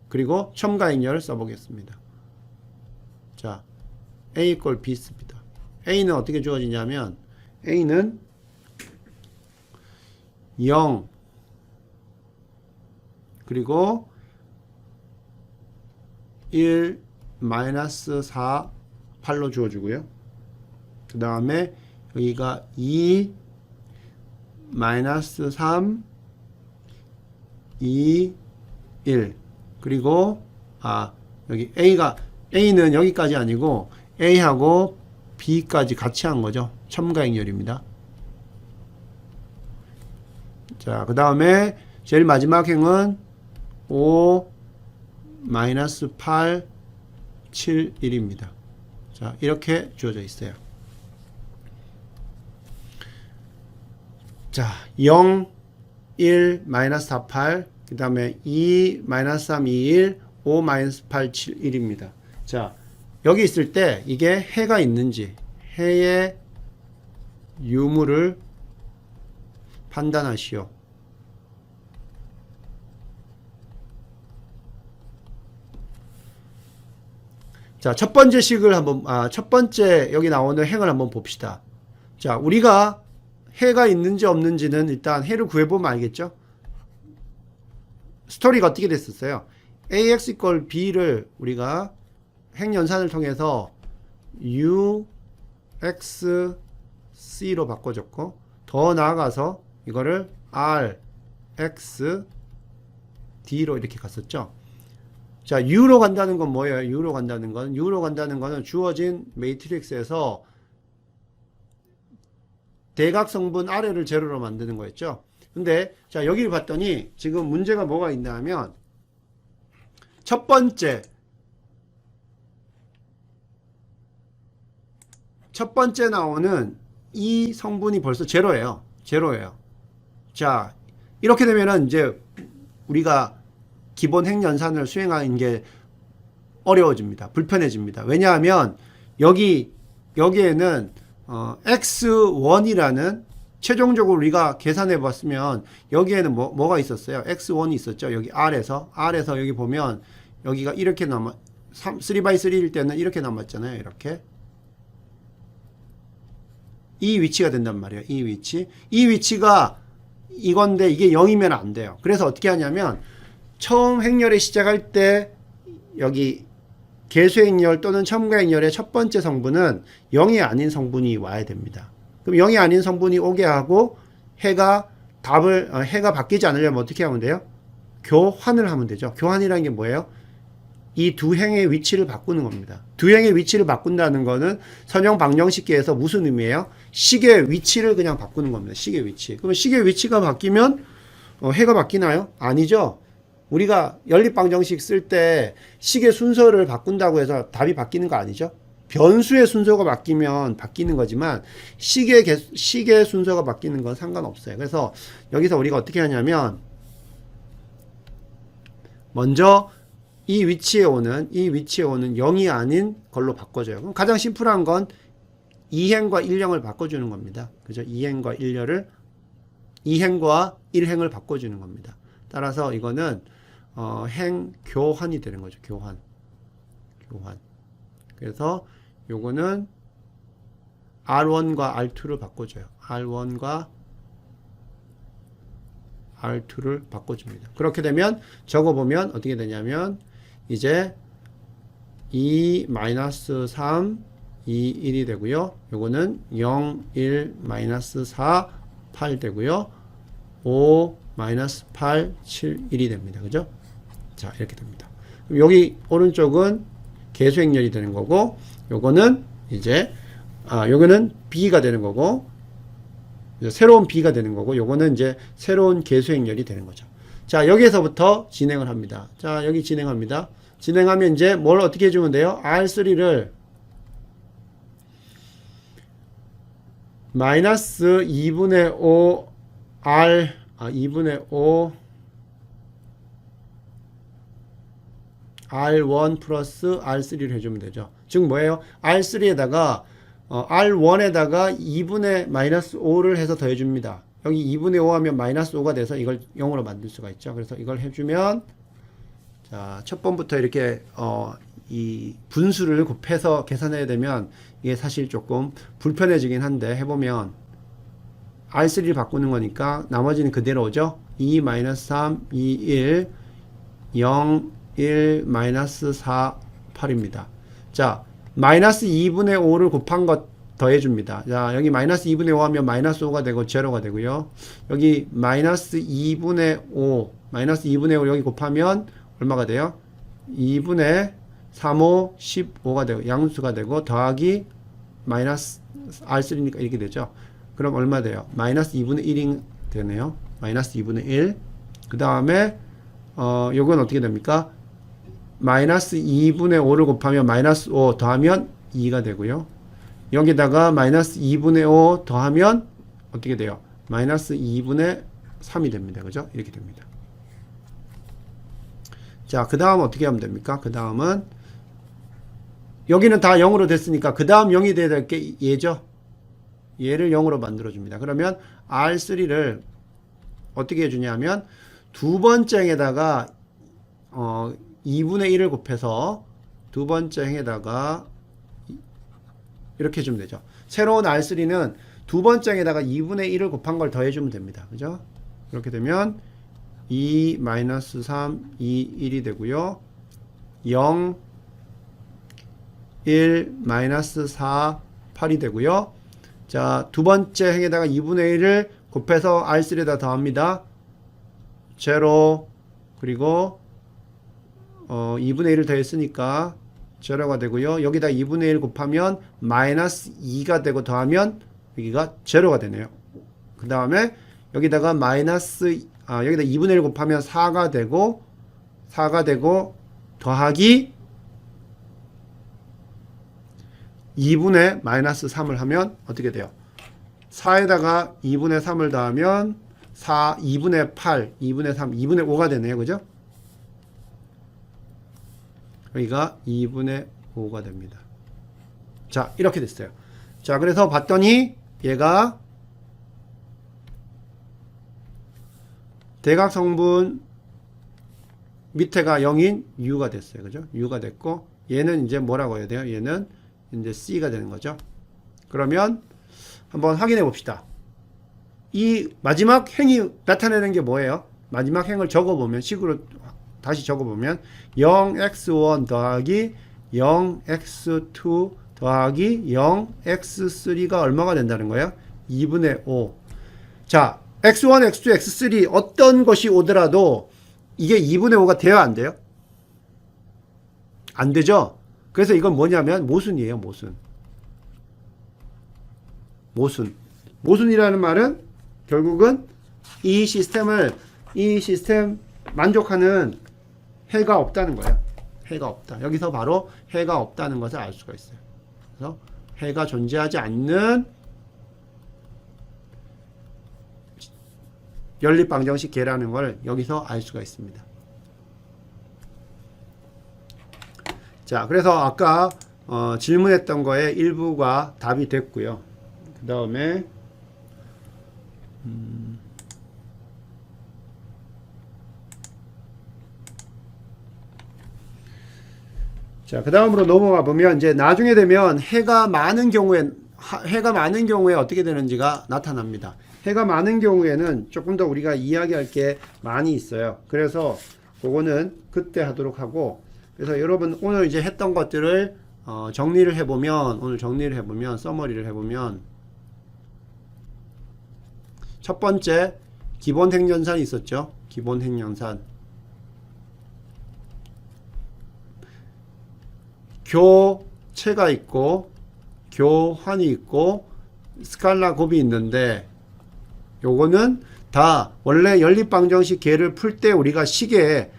그리고 첨가행렬을 써보겠습니다. 자, A equal B 씁니다. A는 어떻게 주어지냐면 A는 0 그리고 1 마이너스 4 8로 주어주고요. 그 다음에 여기가 2 마이너스 3 2 1 그리고 여기 A는 여기까지 아니고 A하고 B까지 같이 한 거죠. 첨가행렬입니다. 자, 그 다음에 제일 마지막 행은 5 마이너스 8 7 1입니다. 자, 이렇게 주어져 있어요. 자, 0 1 마이너스 4 8 그 다음에 2 마이너스 3 2 1 5 마이너스 8 7 1입니다. 자, 여기 있을 때 이게 해가 있는지 해의 유무를 판단하시오. 자, 첫 번째 식을 한번, 첫 번째 여기 나오는 행을 한번 봅시다. 자, 우리가 해가 있는지 없는지는 일단 해를 구해보면 알겠죠? 스토리가 어떻게 됐었어요? ax equal b를 우리가 행연산을 통해서 uxc로 바꿔줬고, 더 나아가서 이거를 r, x, d로 이렇게 갔었죠. 자, U로 간다는 건 뭐예요? U로 간다는 거는 주어진 매트릭스에서 대각성분 아래를 제로로 만드는 거였죠. 근데, 자, 여기를 봤더니 지금 문제가 뭐가 있냐 하면, 첫 번째 나오는 이 성분이 벌써 제로예요. 자, 이렇게 되면은 이제 우리가 기본 행연산을 수행하는 게 어려워집니다. 불편해집니다. 왜냐하면 여기에는 x1이라는 최종적으로 우리가 계산해 봤으면 여기에는 뭐가 있었어요? x1이 있었죠. 여기 R에서 여기 보면 여기가 이렇게 3x3일 때는 이렇게 남았잖아요. 이렇게 이 위치가 된단 말이에요. 이 위치가 이건데 이게 0이면 안 돼요. 그래서 어떻게 하냐면 처음 행렬에 시작할 때 여기 개수행렬 또는 첨가행렬의 첫 번째 성분은 0이 아닌 성분이 와야 됩니다. 그럼 0이 아닌 성분이 오게 하고 해가 바뀌지 않으려면 어떻게 하면 돼요? 교환을 하면 되죠. 교환이라는 게 뭐예요? 이 두 행의 위치를 바꾸는 겁니다. 두 행의 위치를 바꾼다는 거는 선형 방정식계에서 무슨 의미예요? 식의 위치를 그냥 바꾸는 겁니다. 식의 위치. 그러면 식의 위치가 바뀌면 해가 바뀌나요? 아니죠. 우리가 연립방정식 쓸 때 식의 순서를 바꾼다고 해서 답이 바뀌는 거 아니죠? 변수의 순서가 바뀌면 바뀌는 거지만 식의 순서가 바뀌는 건 상관없어요. 그래서 여기서 우리가 어떻게 하냐면 먼저 이 위치에 오는 0이 아닌 걸로 바꿔줘요. 그럼 가장 심플한 건 2행과 1행을 바꿔주는 겁니다. 그죠? 2행과 1행을 바꿔주는 겁니다. 따라서 이거는 행 교환이 되는 거죠. 교환. 그래서 요거는 R1과 R2를 바꿔줘요. R1과 R2를 바꿔줍니다. 그렇게 되면 적어보면 어떻게 되냐면 이제 2-3 2, 1이 되고요. 요거는 0, 1, -4, 8 되고요. 5, -8, 7, 1이 됩니다. 그죠? 자, 이렇게 됩니다. 그럼 여기 오른쪽은 개수행렬이 되는 거고, 요거는 이제, 요거는 B가 되는 거고, 새로운 B가 되는 거고, 요거는 이제 새로운 개수행렬이 되는 거죠. 자, 여기에서부터 진행을 합니다. 자, 여기 진행합니다. 진행하면 이제 뭘 어떻게 해주면 돼요? R3를 마이너스 2분의 5 2분의 5 R1 플러스 R3를 해주면 되죠. 즉 뭐예요? R3에다가 R1에다가 2분의 마이너스 5를 해서 더해줍니다. 여기 2분의 5 하면 마이너스 5가 돼서 이걸 0으로 만들 수가 있죠. 그래서 이걸 해주면 자, 첫 번부터 이렇게 이 분수를 곱해서 계산해야 되면 이게 사실 조금 불편해지긴 한데 해보면 R3를 바꾸는 거니까 나머지는 그대로죠. 2-3, 2, 1, 0, 1, -4, 8입니다. 자, 마이너스 2분의 5를 곱한 것 더해줍니다. 자, 여기 마이너스 2분의 5 하면 마이너스 5가 되고 제로가 되고요. 여기 마이너스 2분의 5 여기 곱하면 얼마가 돼요? 2분의 3, 5, 15가 되고 양수가 되고 더하기 마이너스 R3니까 이렇게 되죠. 그럼 얼마 돼요? 마이너스 2분의 1이 되네요. 마이너스 2분의 1. 그 다음에 요건 어떻게 됩니까? 마이너스 2분의 5를 곱하면 마이너스 5 더하면 2가 되고요. 여기다가 마이너스 2분의 5 더하면 어떻게 돼요? 마이너스 2분의 3이 됩니다. 그죠? 이렇게 됩니다. 자, 그 다음 어떻게 하면 됩니까? 그 다음은 여기는 다 0으로 됐으니까 그 다음 0이 돼야 될 게 얘죠. 얘를 0으로 만들어줍니다. 그러면 R3를 어떻게 해주냐면 두 번째 행에다가 2분의 1을 곱해서 두 번째 행에다가 이렇게 해주면 되죠. 새로운 R3는 두 번째 행에다가 2분의 1을 곱한 걸 더해주면 됩니다. 그죠? 이렇게 되면 2, 마이너스 3, 2, 1이 되고요. 0, 1, 마이너스 4, 8이 되고요. 자, 두 번째 행에다가 2분의 1을 곱해서 R3에다 더합니다. 0, 그리고 2분의 1을 더했으니까 제로가 되고요. 여기다 2분의 1 곱하면 마이너스 2가 되고 더하면 여기가 제로가 되네요. 그 다음에 여기다가 여기다 2분의 1 곱하면 4가 되고 더하기 2분의 마이너스 3을 하면 어떻게 돼요? 4에다가 2분의 3을 더하면 2분의 8, 2분의 3, 2분의 5가 되네요. 그죠? 여기가 2분의 5가 됩니다. 자, 이렇게 됐어요. 자, 그래서 봤더니 얘가 대각성분 밑에가 0인 U가 됐어요. 그죠? U가 됐고 얘는 이제 뭐라고 해야 돼요? 얘는 이제 C가 되는 거죠. 그러면 한번 확인해 봅시다. 이 마지막 행이 나타내는 게 뭐예요? 마지막 행을 적어보면 식으로 다시 적어보면 0x1 더하기 0x2 더하기 0x3가 얼마가 된다는 거예요? 2분의 5. 자, x1, x2, x3 어떤 것이 오더라도 이게 2분의 5가 돼야 안 돼요? 안 되죠? 그래서 이건 뭐냐면 모순이에요. 모순이라는 말은 결국은 이 시스템 만족하는 해가 없다는 거예요. 해가 없다. 여기서 바로 해가 없다는 것을 알 수가 있어요. 그래서 해가 존재하지 않는 연립방정식 계라는 걸 여기서 알 수가 있습니다. 자, 그래서 아까 질문했던 거에 일부가 답이 됐고요. 그 다음에 자, 그 다음으로 넘어가 보면 이제 나중에 되면 해가 많은 경우에 어떻게 되는지가 나타납니다. 해가 많은 경우에는 조금 더 우리가 이야기할 게 많이 있어요. 그래서 그거는 그때 하도록 하고, 그래서 여러분 오늘 이제 했던 것들을 정리를 해보면 서머리를 해보면 첫 번째 기본 핵연산이 있었죠. 기본 핵연산. 교체가 있고 교환이 있고 스칼라 곱이 있는데 요거는 다 원래 연립방정식 계를 풀 때 우리가 식에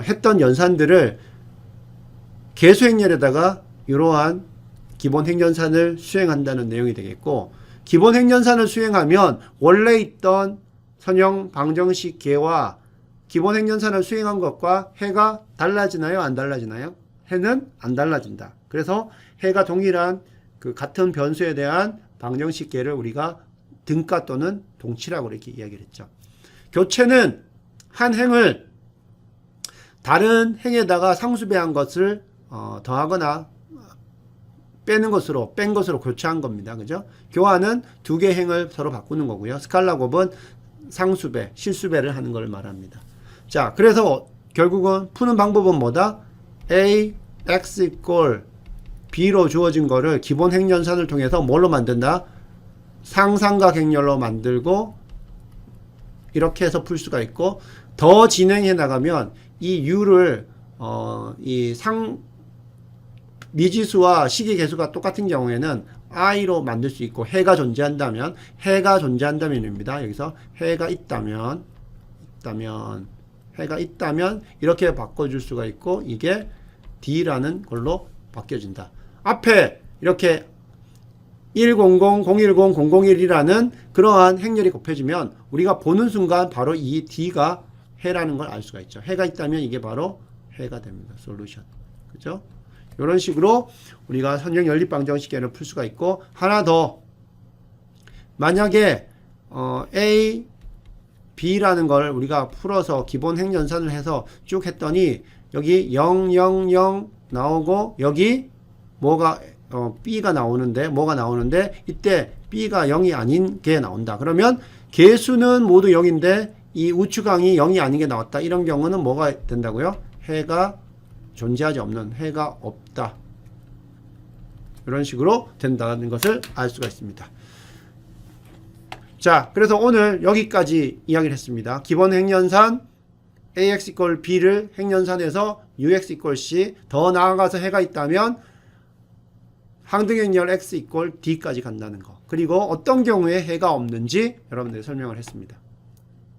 했던 연산들을 계수행렬에다가 이러한 기본 핵연산을 수행한다는 내용이 되겠고, 기본 핵연산을 수행하면 원래 있던 선형 방정식 계와 기본 핵연산을 수행한 것과 해가 달라지나요? 안 달라지나요? 해는 안 달라진다. 그래서 해가 동일한 그 같은 변수에 대한 방정식 계를 우리가 등가 또는 동치라고 이렇게 이야기를 했죠. 교체는 한 행을 다른 행에다가 상수배한 것을 더하거나 뺀 것으로 교체한 겁니다. 그죠? 교환은 두 개 행을 서로 바꾸는 거고요. 스칼라 곱은 상수배, 실수배를 하는 걸 말합니다. 자, 그래서 결국은 푸는 방법은 뭐다? A, X equal B로 주어진 거를 기본 핵연산을 통해서 뭘로 만든다? 상삼각 행렬로 만들고 이렇게 해서 풀 수가 있고, 더 진행해 나가면 이 U를 미지수와 식의 개수가 똑같은 경우에는 i로 만들 수 있고 해가 존재한다면입니다. 여기서 해가 있다면 해가 있다면 이렇게 바꿔줄 수가 있고 이게 D라는 걸로 바뀌어진다. 앞에 이렇게 100, 010, 001이라는 그러한 행렬이 곱해지면 우리가 보는 순간 바로 이 D가 해라는 걸 알 수가 있죠. 해가 있다면 이게 바로 해가 됩니다. 솔루션. 그죠? 이런 식으로 우리가 선형 연립방정식계를 풀 수가 있고 하나 더 만약에 A, B라는 걸 우리가 풀어서 기본 행연산을 해서 쭉 했더니 여기 0, 0, 0 나오고 여기 뭐가 B가 나오는데 이때 B가 0이 아닌 게 나온다. 그러면 개수는 모두 0인데 이 우측항이 0이 아닌 게 나왔다. 이런 경우는 뭐가 된다고요? 해가 존재하지 없는 해가 없다. 이런 식으로 된다는 것을 알 수가 있습니다. 자, 그래서 오늘 여기까지 이야기를 했습니다. 기본 행연산 ax = b를 행연산에서 ux = c 더 나아가서 해가 있다면 항등행렬 x = d까지 간다는 거. 그리고 어떤 경우에 해가 없는지 여러분들이 설명을 했습니다.